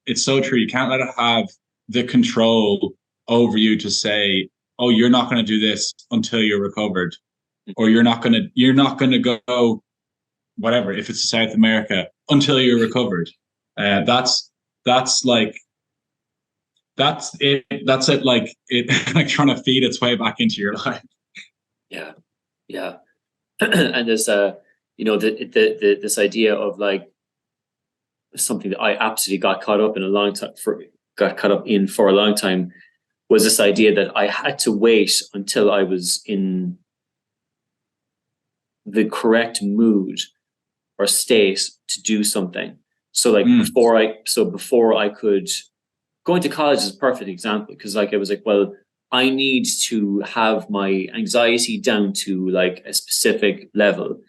[SPEAKER 1] it's so true. You can't let it have the control over you to say, oh, you're not going to do this until you're recovered, or you're not going to go, whatever, if it's South America, until you're recovered. That's it. Like it, like trying to feed its way back into your life.
[SPEAKER 2] Yeah. And there's this idea of like something that I absolutely got caught up in for a long time was this idea that I had to wait until I was in the correct mood or state to do something. So like before I could go into college is a perfect example, because like I was like, well, I need to have my anxiety down to like a specific level.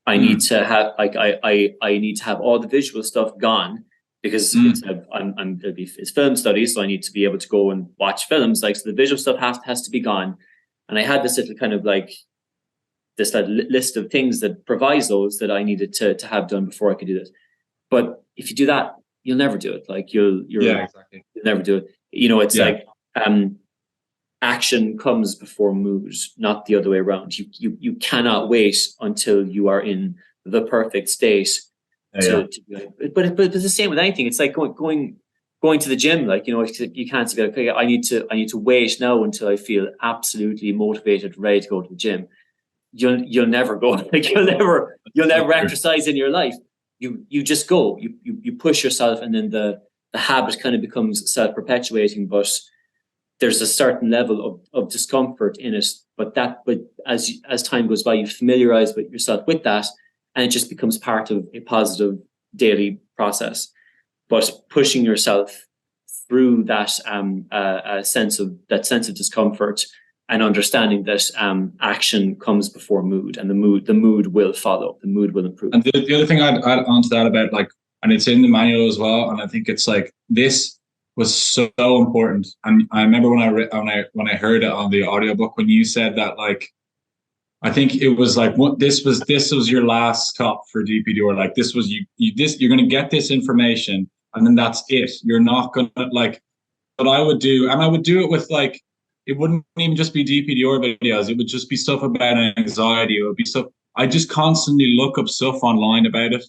[SPEAKER 2] I need to have like I need to have all the visual stuff gone, because it's film studies, so I need to be able to go and watch films. Like, so the visual stuff has to be gone. And I had this little kind of like this list of things, that provisos that I needed to have done before I could do this. But if you do that, you'll never do it. Like you'll never do it. You know, it's like action comes before mood, not the other way around. You cannot wait until you are in the perfect state to but it's the same with anything. It's like going to the gym. Like, you know, you can't say, okay, I need to wait now until I feel absolutely motivated, ready to go to the gym. You'll never go. Like you'll never exercise in your life. You just go. You push yourself, and then the habit kind of becomes self-perpetuating. But there's a certain level of discomfort in it. But as time goes by, you familiarize with yourself with that, and it just becomes part of a positive daily process. But pushing yourself through that sense of discomfort, and understanding that action comes before mood, and the mood will follow, the mood will improve.
[SPEAKER 1] And the other thing I'd add on to that about, like, and it's in the manual as well, and I think it's like, this was so important. And I remember when I heard it on the audiobook, when you said that, like, I think it was like, what this was your last stop for DPDR. Like, this was you're going to get this information, and then that's it. You're not going to, like, what I would do, and I would do it with, like, it wouldn't even just be DPDR videos. It would just be stuff about anxiety. It would be stuff. I just constantly look up stuff online about it,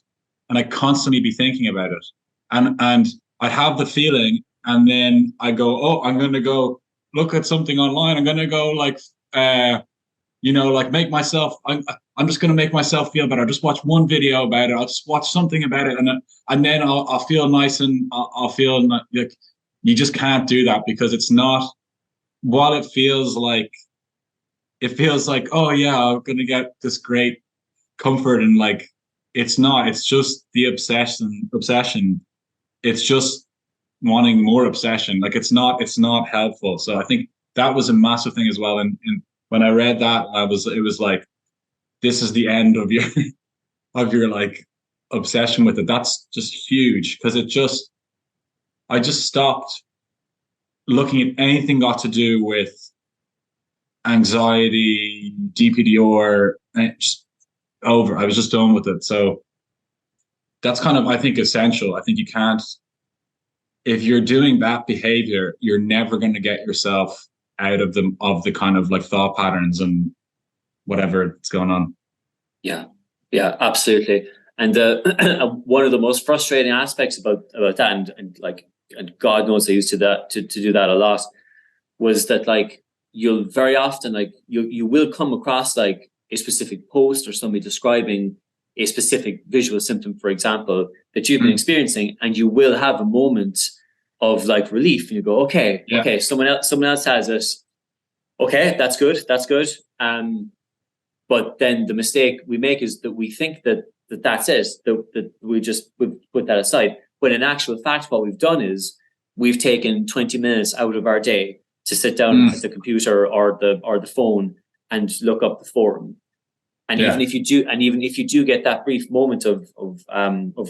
[SPEAKER 1] and I constantly be thinking about it. And I have the feeling, and then I go, oh, I'm going to go look at something online. I'm going to go, like, you know, like make myself, I'm just going to make myself feel better. I'll just watch one video about it. I'll just watch something about it. And then I'll feel nice, and I'll feel like, you just can't do that, because it's not what it feels like. It feels like, oh yeah, I'm going to get this great comfort. And like, it's not, it's just the obsession. It's just wanting more obsession. Like it's not helpful. So I think that was a massive thing as well. And when I read that, it was like, this is the end of your of your like obsession with it. That's just huge, because I just stopped looking at anything got to do with anxiety, DPDR, and just over. I was just done with it. So that's kind of, I think, essential. I think you can't, if you're doing that behavior, you're never going to get yourself out of the kind of like thought patterns and whatever is going on.
[SPEAKER 2] Yeah, yeah, absolutely. And one of the most frustrating aspects about that, and God knows I used to do that a lot, was that like you'll very often like you will come across like a specific post or somebody describing a specific visual symptom, for example, that you've been experiencing, and you will have a moment of like relief, and you go, okay, okay, someone else has it. Okay, that's good. But then the mistake we make is that we think that's it, that we put that aside. When in actual fact, what we've done is we've taken 20 minutes out of our day to sit down at the computer or the phone and look up the forum. And even if you do get that brief moment of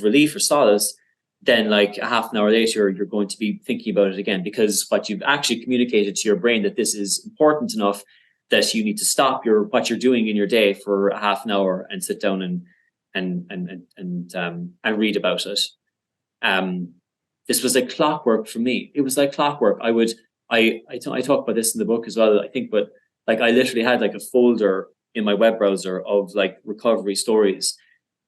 [SPEAKER 2] relief or solace, then like a half an hour later, you're going to be thinking about it again, because what you've actually communicated to your brain that this is important enough that you need to stop what you're doing in your day for a half an hour and sit down and read about it. This was like clockwork for me. It was like clockwork. I talk about this in the book as well, I think, but like I literally had like a folder in my web browser of like recovery stories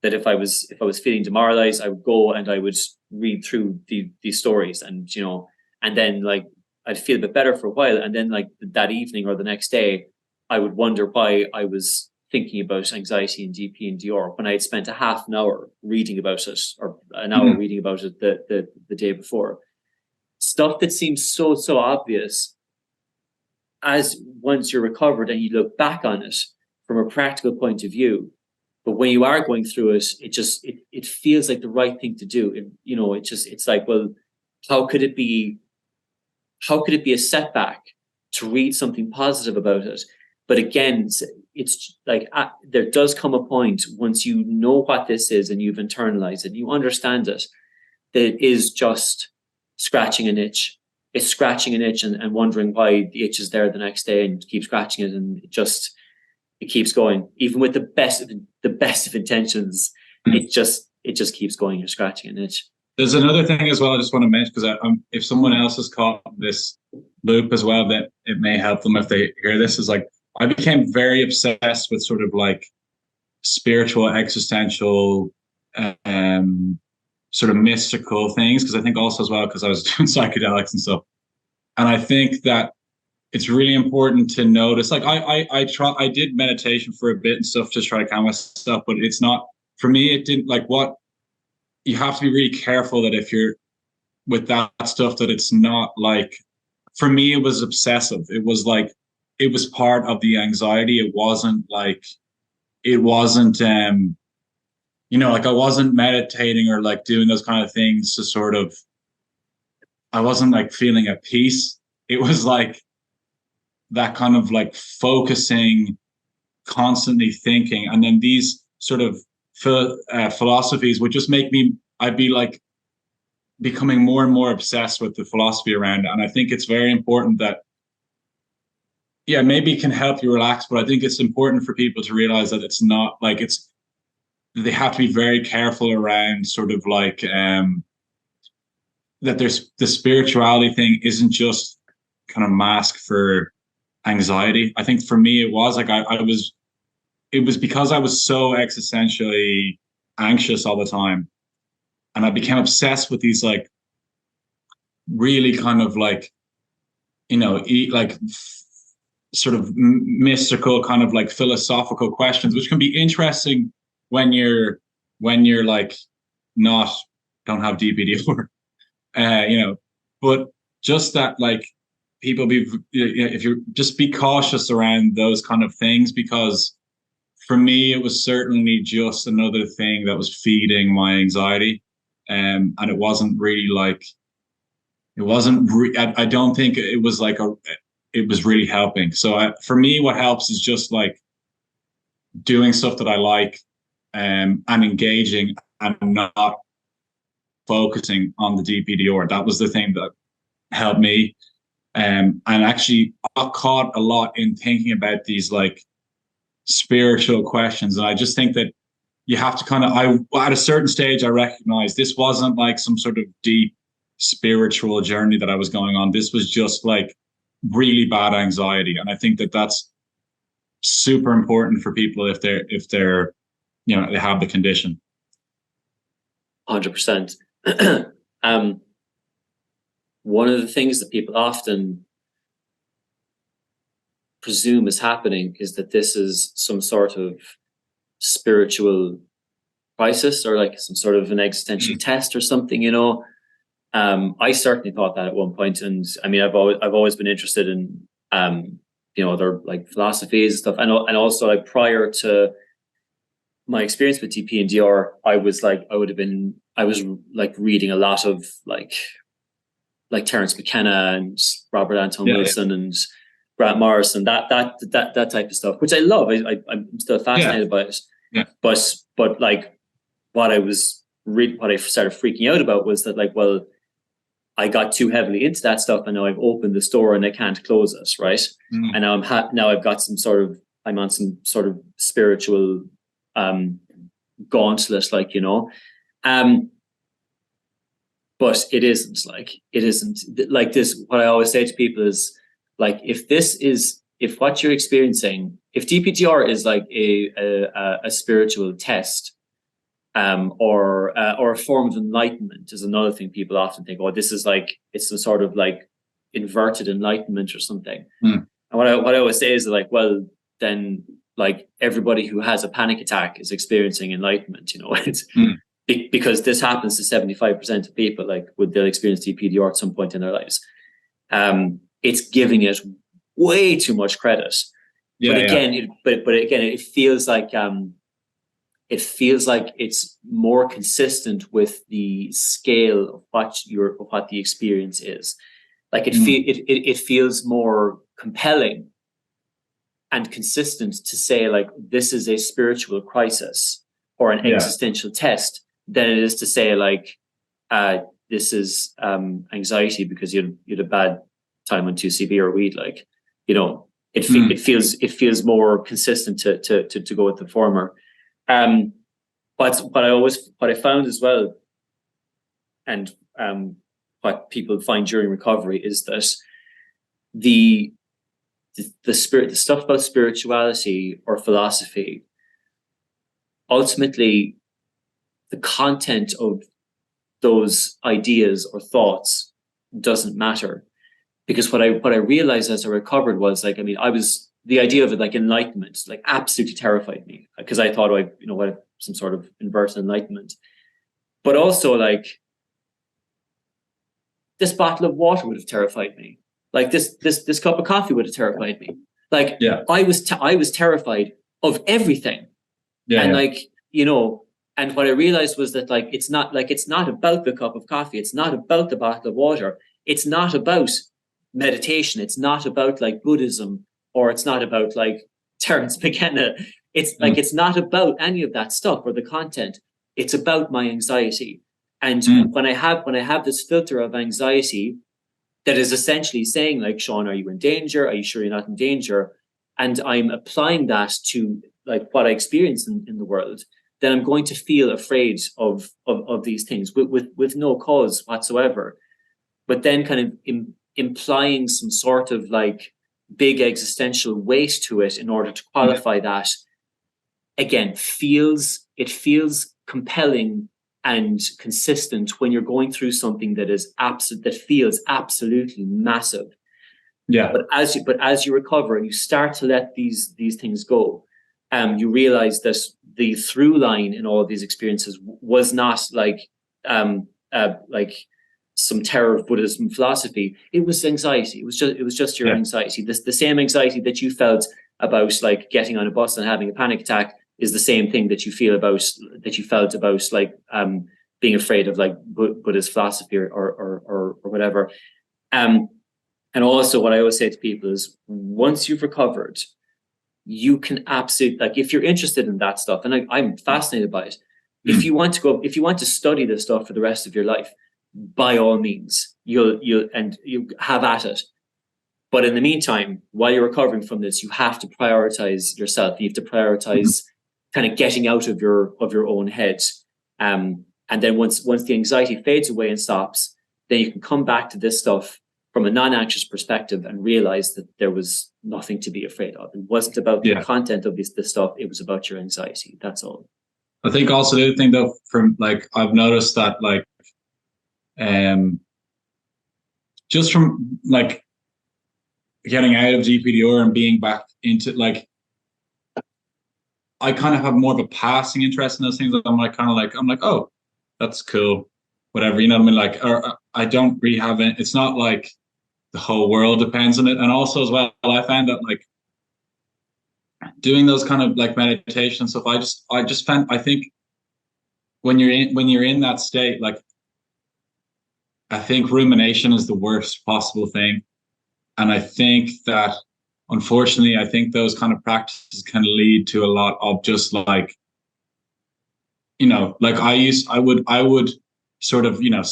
[SPEAKER 2] that if I was feeling demoralized, I would go and I would read through these stories, and you know, and then like I'd feel a bit better for a while, and then like that evening or the next day, I would wonder why I was thinking about anxiety and DP and DR when I had spent a half an hour reading about it, or an hour reading about it the day before. Stuff that seems so obvious as once you're recovered and you look back on it from a practical point of view. But when you are going through it, it feels like the right thing to do. It's like, well, how could it be a setback to read something positive about it? But again, it's like there does come a point once you know what this is and you've internalized it, you understand it, that it is just scratching an itch. It's scratching an itch and wondering why the itch is there the next day, and keep scratching it, and it keeps going. Even with the best of intentions, it just keeps going. You're scratching an itch.
[SPEAKER 1] There's another thing as well I just want to mention, because if someone else has caught this loop as well, that it may help them if they hear this, is like I became very obsessed with sort of like spiritual, existential, sort of mystical things, because I think also as well because I was doing psychedelics and stuff. And I think that it's really important to notice, like I did meditation for a bit and stuff, just try to calm myself, but it's not, for me, it didn't, like, what you have to be really careful that if you're with that stuff, that it's not like, for me, it was obsessive. It was like, it was part of the anxiety. It wasn't, like I wasn't meditating or like doing those kind of things to sort of, I wasn't like feeling at peace. It was like that kind of like focusing, constantly thinking. And then these sort of philosophies would just make me, I'd be like becoming more and more obsessed with the philosophy around it. And I think it's very important that, yeah, maybe it can help you relax, but I think it's important for people to realize that it's not like they have to be very careful around sort of like, that there's the spirituality thing isn't just kind of mask for anxiety. I think for me, it was like, it was because I was so existentially anxious all the time. And I became obsessed with these like really kind of like, sort of mystical kind of like philosophical questions, which can be interesting when you're like not don't have DPDR, but just that like people if you just be cautious around those kind of things, because for me it was certainly just another thing that was feeding my anxiety, and it wasn't really like I don't think it was like it was really helping. So for me, what helps is just like doing stuff that I like, and engaging and not focusing on the DPDR. That was the thing that helped me. And actually I got caught a lot in thinking about these like spiritual questions. And I just think that you have to kind of, at a certain stage, I recognized this wasn't like some sort of deep spiritual journey that I was going on. This was just like really bad anxiety. And I think that that's super important for people if they're, they have the condition.
[SPEAKER 2] 100%. One of the things that people often presume is happening is that this is some sort of spiritual crisis, or like some sort of an existential test or something, I certainly thought that at one point. And I mean, I've always been interested in, other like philosophies and stuff. And also like prior to my experience with DPDR, I was reading a lot of like Terence McKenna and Robert Anton Wilson and Grant Morrison, that type of stuff, which I love. I'm still fascinated by it. Yeah. But like what I started freaking out about was that like, well, I got too heavily into that stuff, and now I've opened this door and I can't close it, right? And now I've got I'm on some sort of spiritual gauntlet, but it isn't like this. What I always say to people is like, if what you're experiencing, if DPDR is like a spiritual test, or a form of enlightenment, is another thing people often think, oh, this is like, it's some sort of like inverted enlightenment or something. And what I always say is like, well, then like everybody who has a panic attack is experiencing enlightenment, it's because this happens to 75% of people, like they'll experience DPDR at some point in their lives. It's giving it way too much credit. But again, it feels like it's more consistent with the scale of what the experience is. Like it feels more compelling and consistent to say like this is a spiritual crisis or an existential test than it is to say like this is anxiety because you had a bad time on 2CB or weed. Like, it feels more consistent to go with the former. But what I found as well, and what people find during recovery, is that the stuff about spirituality or philosophy, ultimately the content of those ideas or thoughts doesn't matter. Because what I realized as I recovered was like, I mean, the idea of it, like enlightenment, like absolutely terrified me, because I thought, what some sort of inverted enlightenment. But also like this bottle of water would have terrified me. Like this cup of coffee would have terrified me. Like I was terrified of everything. And and what I realized was that like it's not about the cup of coffee, it's not about the bottle of water, it's not about meditation, it's not about like Buddhism, or it's not about like Terence McKenna. It's like it's not about any of that stuff or the content. It's about my anxiety. And when I have this filter of anxiety that is essentially saying like, Sean, are you in danger? Are you sure you're not in danger? And I'm applying that to like what I experience in the world, then I'm going to feel afraid of these things with no cause whatsoever. But then kind of implying some sort of like big existential weight to it in order to qualify that, again, feels compelling and consistent when you're going through something that feels absolutely massive.
[SPEAKER 1] Yeah.
[SPEAKER 2] But as you recover and you start to let these things go, you realize that the through line in all of these experiences was not like some terror of Buddhism philosophy. It was anxiety. It was just your anxiety. The same anxiety that you felt about like getting on a bus and having a panic attack is the same thing that you felt about like being afraid of like Buddhist philosophy or whatever. And also what I always say to people is once you've recovered, you can absolutely, like, if you're interested in that stuff, and I'm fascinated by it, if you want to study this stuff for the rest of your life, by all means, you'll have at it. But in the meantime, while you're recovering from this, you have to prioritize yourself. You have to prioritize kind of getting out of your own head. And then once the anxiety fades away and stops, then you can come back to this stuff from a non-anxious perspective and realize that there was nothing to be afraid of. It wasn't about the content of this stuff. It was about your anxiety. That's all.
[SPEAKER 1] I think also the other thing though, from like, I've noticed that like, just from like getting out of DPDR and being back into like, I kind of have more of a passing interest in those things. I'm like, oh, that's cool. Whatever, you know what I mean? Like, or I don't really have it. It's not like the whole world depends on it. And also as well, I found that like doing those kind of like meditation stuff, I think when you're in that state, like, I think rumination is the worst possible thing. And I think that, unfortunately, I think those kind of practices can lead to a lot of just like, you know, like I would sort of, you know,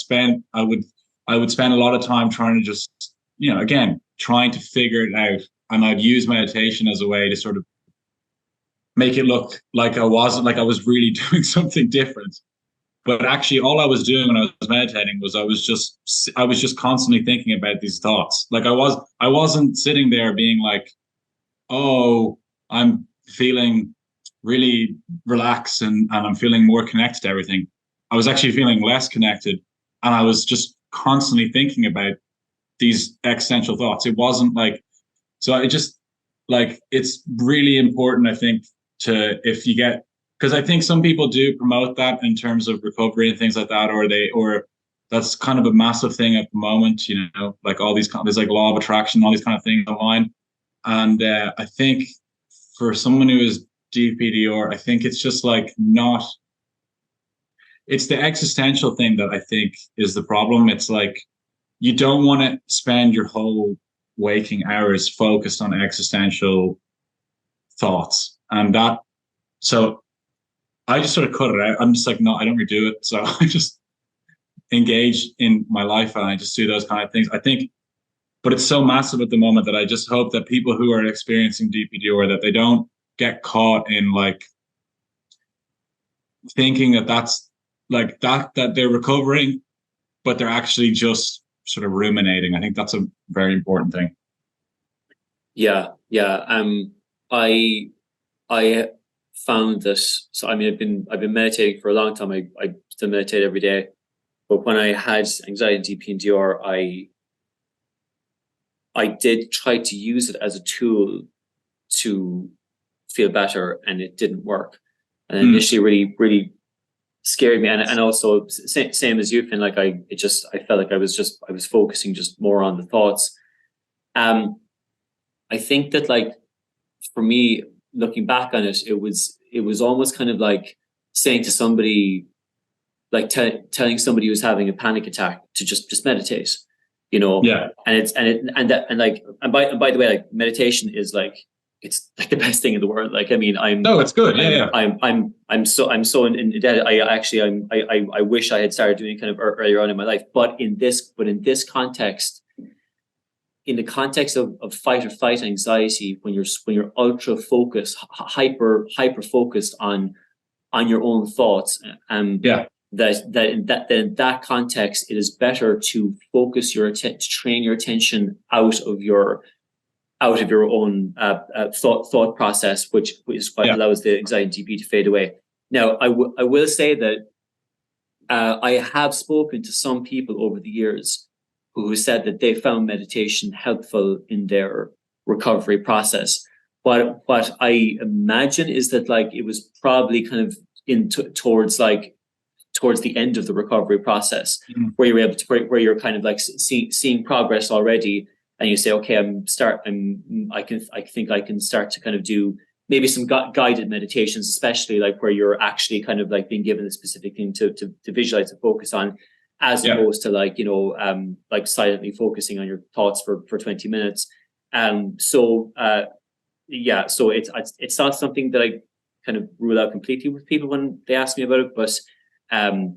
[SPEAKER 1] I would spend a lot of time trying to just, you know, again, trying to figure it out. And I'd use meditation as a way to sort of make it look like I was really doing something different. But actually, all I was doing when I was meditating was I was just constantly thinking about these thoughts. Like I wasn't sitting there being like, oh, I'm feeling really relaxed and I'm feeling more connected to everything. I was actually feeling less connected, and I was just constantly thinking about these existential thoughts. It wasn't like, so I just like, it's really important, I think, because I think some people do promote that in terms of recovery and things like that, or that's kind of a massive thing at the moment, you know, like all these, there's like law of attraction, all these kind of things online. And I think for someone who is DPDR, I think it's just like it's the existential thing that I think is the problem. It's like, you don't want to spend your whole waking hours focused on existential thoughts. And so I just sort of cut it out. I'm just like, no, I don't redo it. So I just engage in my life and I just do those kind of things. I think, but it's so massive at the moment that I just hope that people who are experiencing DPDR, that they don't get caught in like thinking that that's like that they're recovering, but they're actually just sort of ruminating. I think that's a very important thing.
[SPEAKER 2] Yeah. I found this. So I mean, I've been meditating for a long time. I still meditate every day, but when I had anxiety and DPDR, I did try to use it as a tool to feel better, and it didn't work. And initially, really, really scared me. And also, same as you, Finn. Like I felt like I was focusing just more on the thoughts. I think that, like, for me, looking back on it, it was almost kind of like saying to somebody, like telling somebody who's having a panic attack to just meditate, you know.
[SPEAKER 1] Yeah.
[SPEAKER 2] And by the way, like, meditation is like, it's like the best thing in the world. Like, I mean,
[SPEAKER 1] it's good. Yeah.
[SPEAKER 2] I'm so indebted. I wish I had started doing it kind of earlier on in my life, but in this context, in the context of fight or flight anxiety, when you're ultra focused, hyper focused on your own thoughts, that in that context, it is better to focus to train your attention out of your own thought process, which is what allows the anxiety DP to fade away. Now, I will say that I have spoken to some people over the years who said that they found meditation helpful in their recovery process. What I imagine is that like it was probably kind of towards the end of the recovery process, where you're able to, where you're kind of like seeing progress already, and you say, okay, I think I can start to kind of do maybe some guided meditations, especially like where you're actually kind of like being given a specific thing to visualize and focus on, as opposed to like, like silently focusing on your thoughts for 20 minutes. So it's not something that I kind of rule out completely with people when they ask me about it, but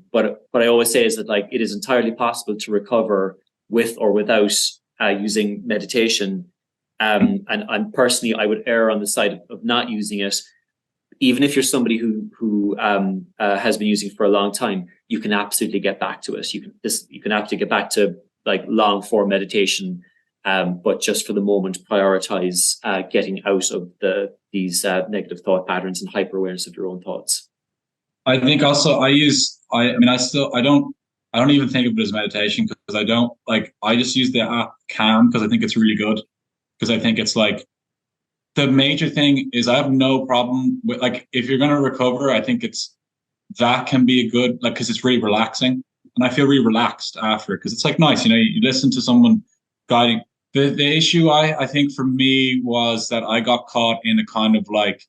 [SPEAKER 2] what I always say is that like it is entirely possible to recover with or without using meditation. And personally, I would err on the side of not using it. Even if you're somebody who has been using it for a long time, you can absolutely get back to it. You can absolutely get back to like long form meditation, but just for the moment, prioritize getting out of these negative thought patterns and hyper awareness of your own thoughts.
[SPEAKER 1] I think also I don't even think of it as meditation, because I just use the app Calm because I think it's really good. Because I think it's like the major thing is I have no problem with, like, if you're going to recover, I think that can be a good, like, because it's really relaxing, and I feel really relaxed after, because it's like nice, you listen to someone guiding. The issue I think for me was that I got caught in a kind of like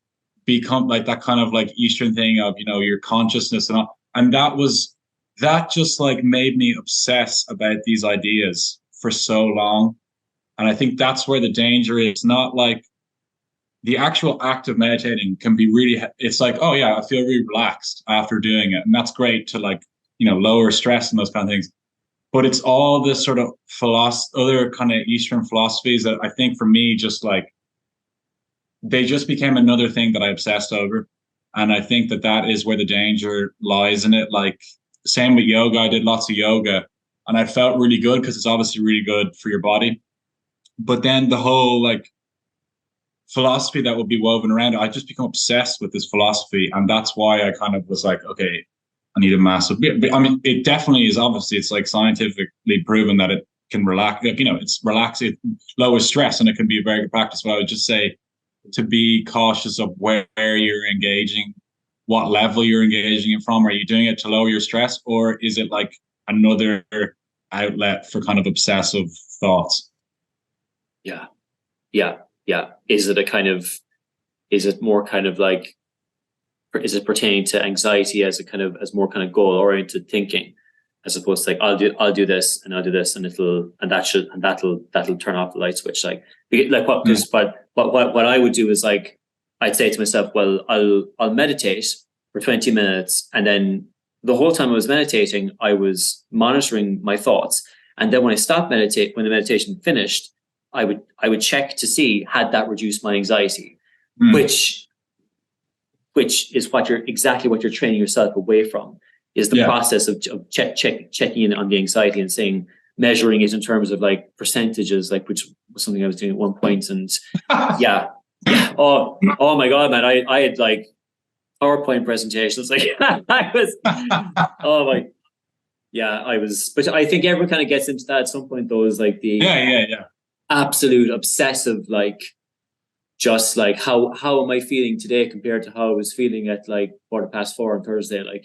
[SPEAKER 1] become like that kind of like Eastern thing of, your consciousness and all. And that just like made me obsess about these ideas for so long. And I think that's where the danger is. Not like the actual act of meditating can be really, it's like, oh yeah, I feel really relaxed after doing it. And that's great to like, lower stress and those kind of things. But it's all this sort of other kind of Eastern philosophies that I think for me, just like, they just became another thing that I obsessed over. And I think that is where the danger lies in it. Like, same with yoga. I did lots of yoga and I felt really good because it's obviously really good for your body. But then the whole like philosophy that would be woven around it, I just become obsessed with this philosophy. And that's why I kind of was like, okay, I need a massive bit. I mean, it definitely is, obviously, it's like scientifically proven that it can relax, it's relaxing, it lowers stress, and it can be a very good practice. But I would just say to be cautious of where you're engaging, what level you're engaging it from. Are you doing it to lower your stress, or is it like another outlet for kind of obsessive thoughts?
[SPEAKER 2] Yeah. Is it more kind of like, is it pertaining to anxiety as more kind of goal oriented thinking, as opposed to like, I'll do this and I'll do this and that'll turn off the light switch. Like what I would do is like, I'd say to myself, well, I'll meditate for 20 minutes. And then the whole time I was meditating, I was monitoring my thoughts. And then when I stopped when the meditation finished, I would check to see, had that reduced my anxiety, which is exactly what you're training yourself away from, is the process of checking in on the anxiety and measuring it in terms of like percentages, like, which was something I was doing at one point. And oh my God, man, I had like PowerPoint presentations. Like I was, but I think everyone kind of gets into that at some point, though, is like the absolute obsessive, like, just like how am I feeling today compared to how I was feeling at like 4:15 on Thursday, like,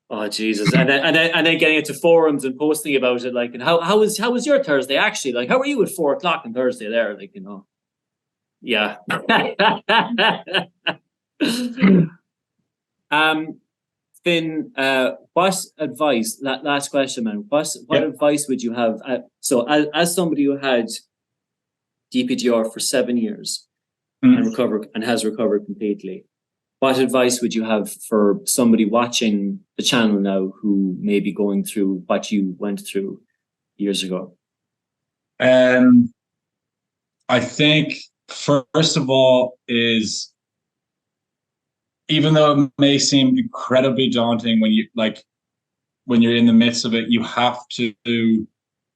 [SPEAKER 2] oh Jesus. And then getting into forums and posting about it, like, and how was your Thursday actually, like, how are you at 4:00 on Thursday there, like, Finn, what advice, last question, man, what advice would you have, so as somebody who had DPDR for 7 years and has recovered completely, what advice would you have for somebody watching the channel now who may be going through what you went through years ago?
[SPEAKER 1] I think first of all is, even though it may seem incredibly daunting when you're in the midst of it, you have to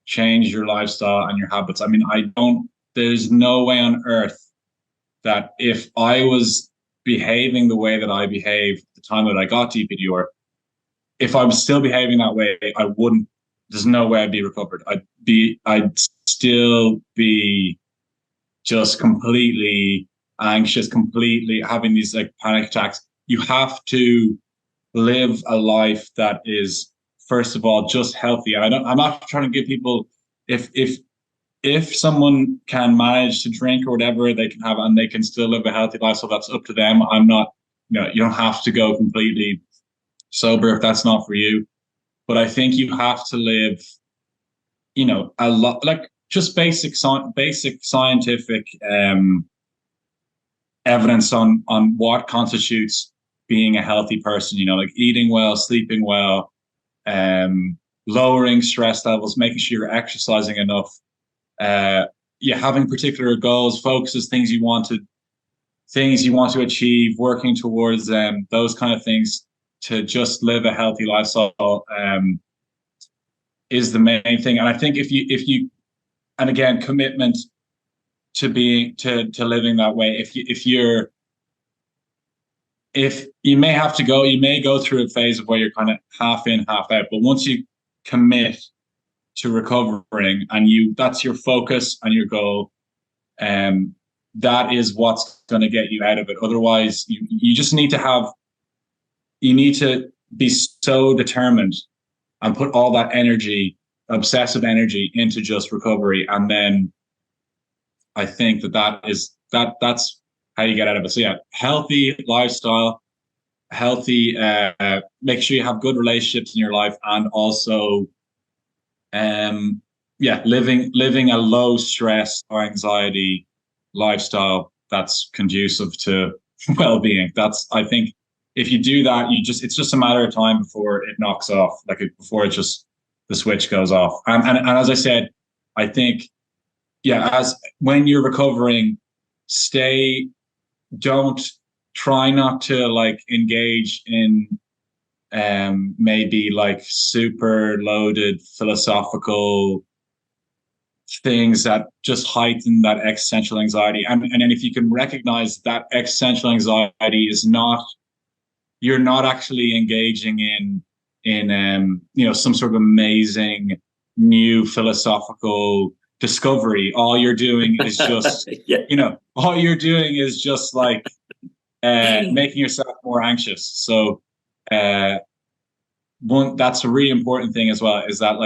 [SPEAKER 1] change your lifestyle and your habits. I mean, there's no way on earth that if I was behaving the way that I behaved at the time that I got DPDR, if I was still behaving that way, I wouldn't there's no way I'd be recovered. I'd still be just completely anxious, completely having these like panic attacks. You have to live a life that is, first of all, just healthy. And I'm not trying to give people, if someone can manage to drink or whatever, they can have, and they can still live a healthy life. So that's up to them. I'm not, you don't have to go completely sober if that's not for you. But I think you have to live, a lot, like just basic scientific evidence on what constitutes being a healthy person, like eating well, sleeping well, lowering stress levels, making sure you're exercising enough, having particular goals, focuses, things you want to achieve, working towards them, those kind of things, to just live a healthy lifestyle is the main thing. And I think if you and again, commitment to being to living that way. If you may go through a phase of where you're kind of half in, half out, but once you commit to recovering and that's your focus and your goal, that is what's going to get you out of it. Otherwise, you just need to be so determined and put all that energy, obsessive energy, into just recovery. And then I think that's how you get out of it. So yeah, healthy lifestyle, healthy, make sure you have good relationships in your life, and also, living a low stress or anxiety lifestyle that's conducive to well-being. I think if you do that, it's just a matter of time before it knocks off, before the switch goes off. And as I said, I think, as when you're recovering, try not to engage in maybe super loaded philosophical things that just heighten that existential anxiety. And then if you can recognize that existential anxiety is you're not actually engaging in some sort of amazing new philosophical discovery. All you're doing is just all you're doing is just making yourself more anxious. So that's a really important thing as well, is that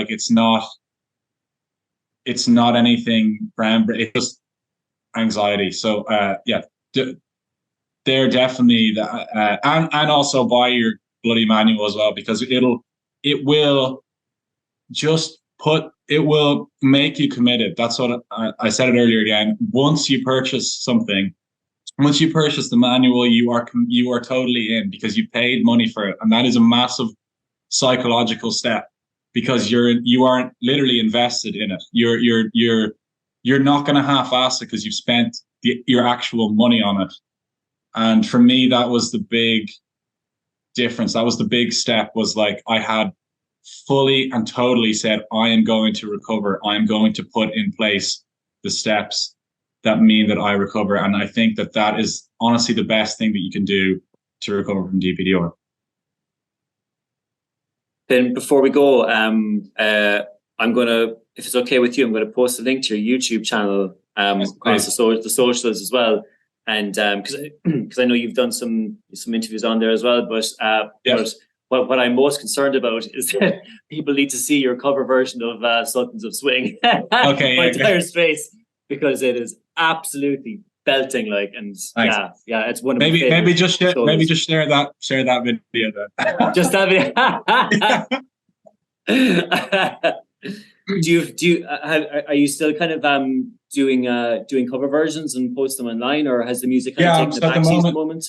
[SPEAKER 1] it's not anything it's just anxiety. So they're definitely and also buy your bloody manual as well, because it will make you committed. That's what I said it earlier again. Once you purchase the manual, you are totally in, because you paid money for it. And that is a massive psychological step, because you aren't literally invested in it. You're not going to half-ass it, because you've spent your actual money on it. And for me, that was the big difference. That was the big step, was I had fully and totally said, I am going to recover. I am going to put in place the steps that mean that I recover. And I think that is honestly the best thing that you can do to recover from DPDR.
[SPEAKER 2] Then before we go, I'm going to, if it's okay with you, I'm going to post a link to your YouTube channel across the socials as well. And because I know you've done some interviews on there as well, but what I'm most concerned about is that people need to see your cover version of Sultans of Swing.
[SPEAKER 1] Okay,
[SPEAKER 2] my entire space, because it is absolutely belting, it's one of my favorites.
[SPEAKER 1] Maybe just share that video then.
[SPEAKER 2] Just that video. Are you still kind of doing cover versions and post them online, or has the music kind of taken a backseat at the moment?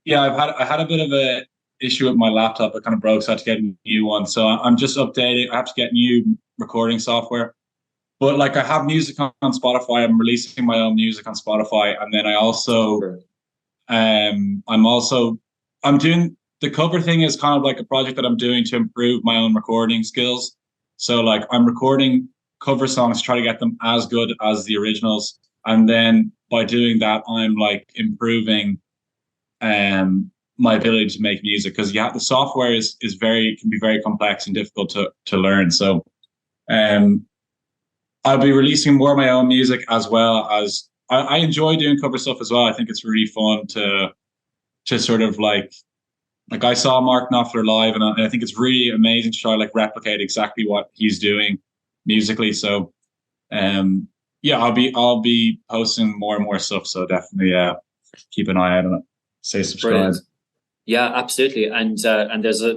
[SPEAKER 1] Yeah, I had a bit of a issue with my laptop. It kind of broke, so I had to get a new one. So I'm just updating. I have to get new recording software. But I have music on Spotify. I'm releasing my own music on Spotify, and then I also, I'm doing the cover thing is kind of a project that I'm doing to improve my own recording skills. So I'm recording cover songs, try to get them as good as the originals, and then by doing that, I'm improving my ability to make music, because the software can be very complex and difficult to learn. So I'll be releasing more of my own music, as well as I enjoy doing cover stuff as well. I think it's really fun to sort of like I saw Mark Knopfler live, and I think it's really amazing to try like replicate exactly what he's doing musically. So yeah, I'll be posting more and more stuff. So definitely keep an eye out on it. Say subscribe.
[SPEAKER 2] Brilliant. Yeah, absolutely. And there's a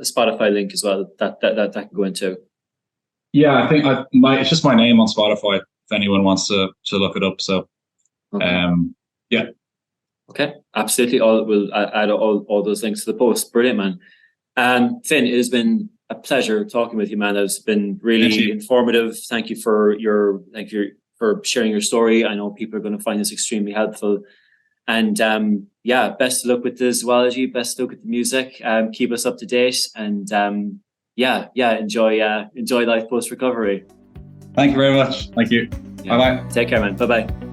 [SPEAKER 2] Spotify link as well that can go into.
[SPEAKER 1] Yeah, I think it's just my name on Spotify if anyone wants to look it up. So
[SPEAKER 2] okay.
[SPEAKER 1] Yeah.
[SPEAKER 2] Okay, absolutely. We'll add all those links to the post. Brilliant, man. Finn, it has been a pleasure talking with you, man. It's been really informative. Thank you for sharing your story. I know people are going to find this extremely helpful. And yeah, best of luck with the zoology. Best of luck with the music. Keep us up to date. And enjoy life post recovery.
[SPEAKER 1] Thank you very much. Thank you.
[SPEAKER 2] Yeah.
[SPEAKER 1] Bye bye.
[SPEAKER 2] Take care, man. Bye bye.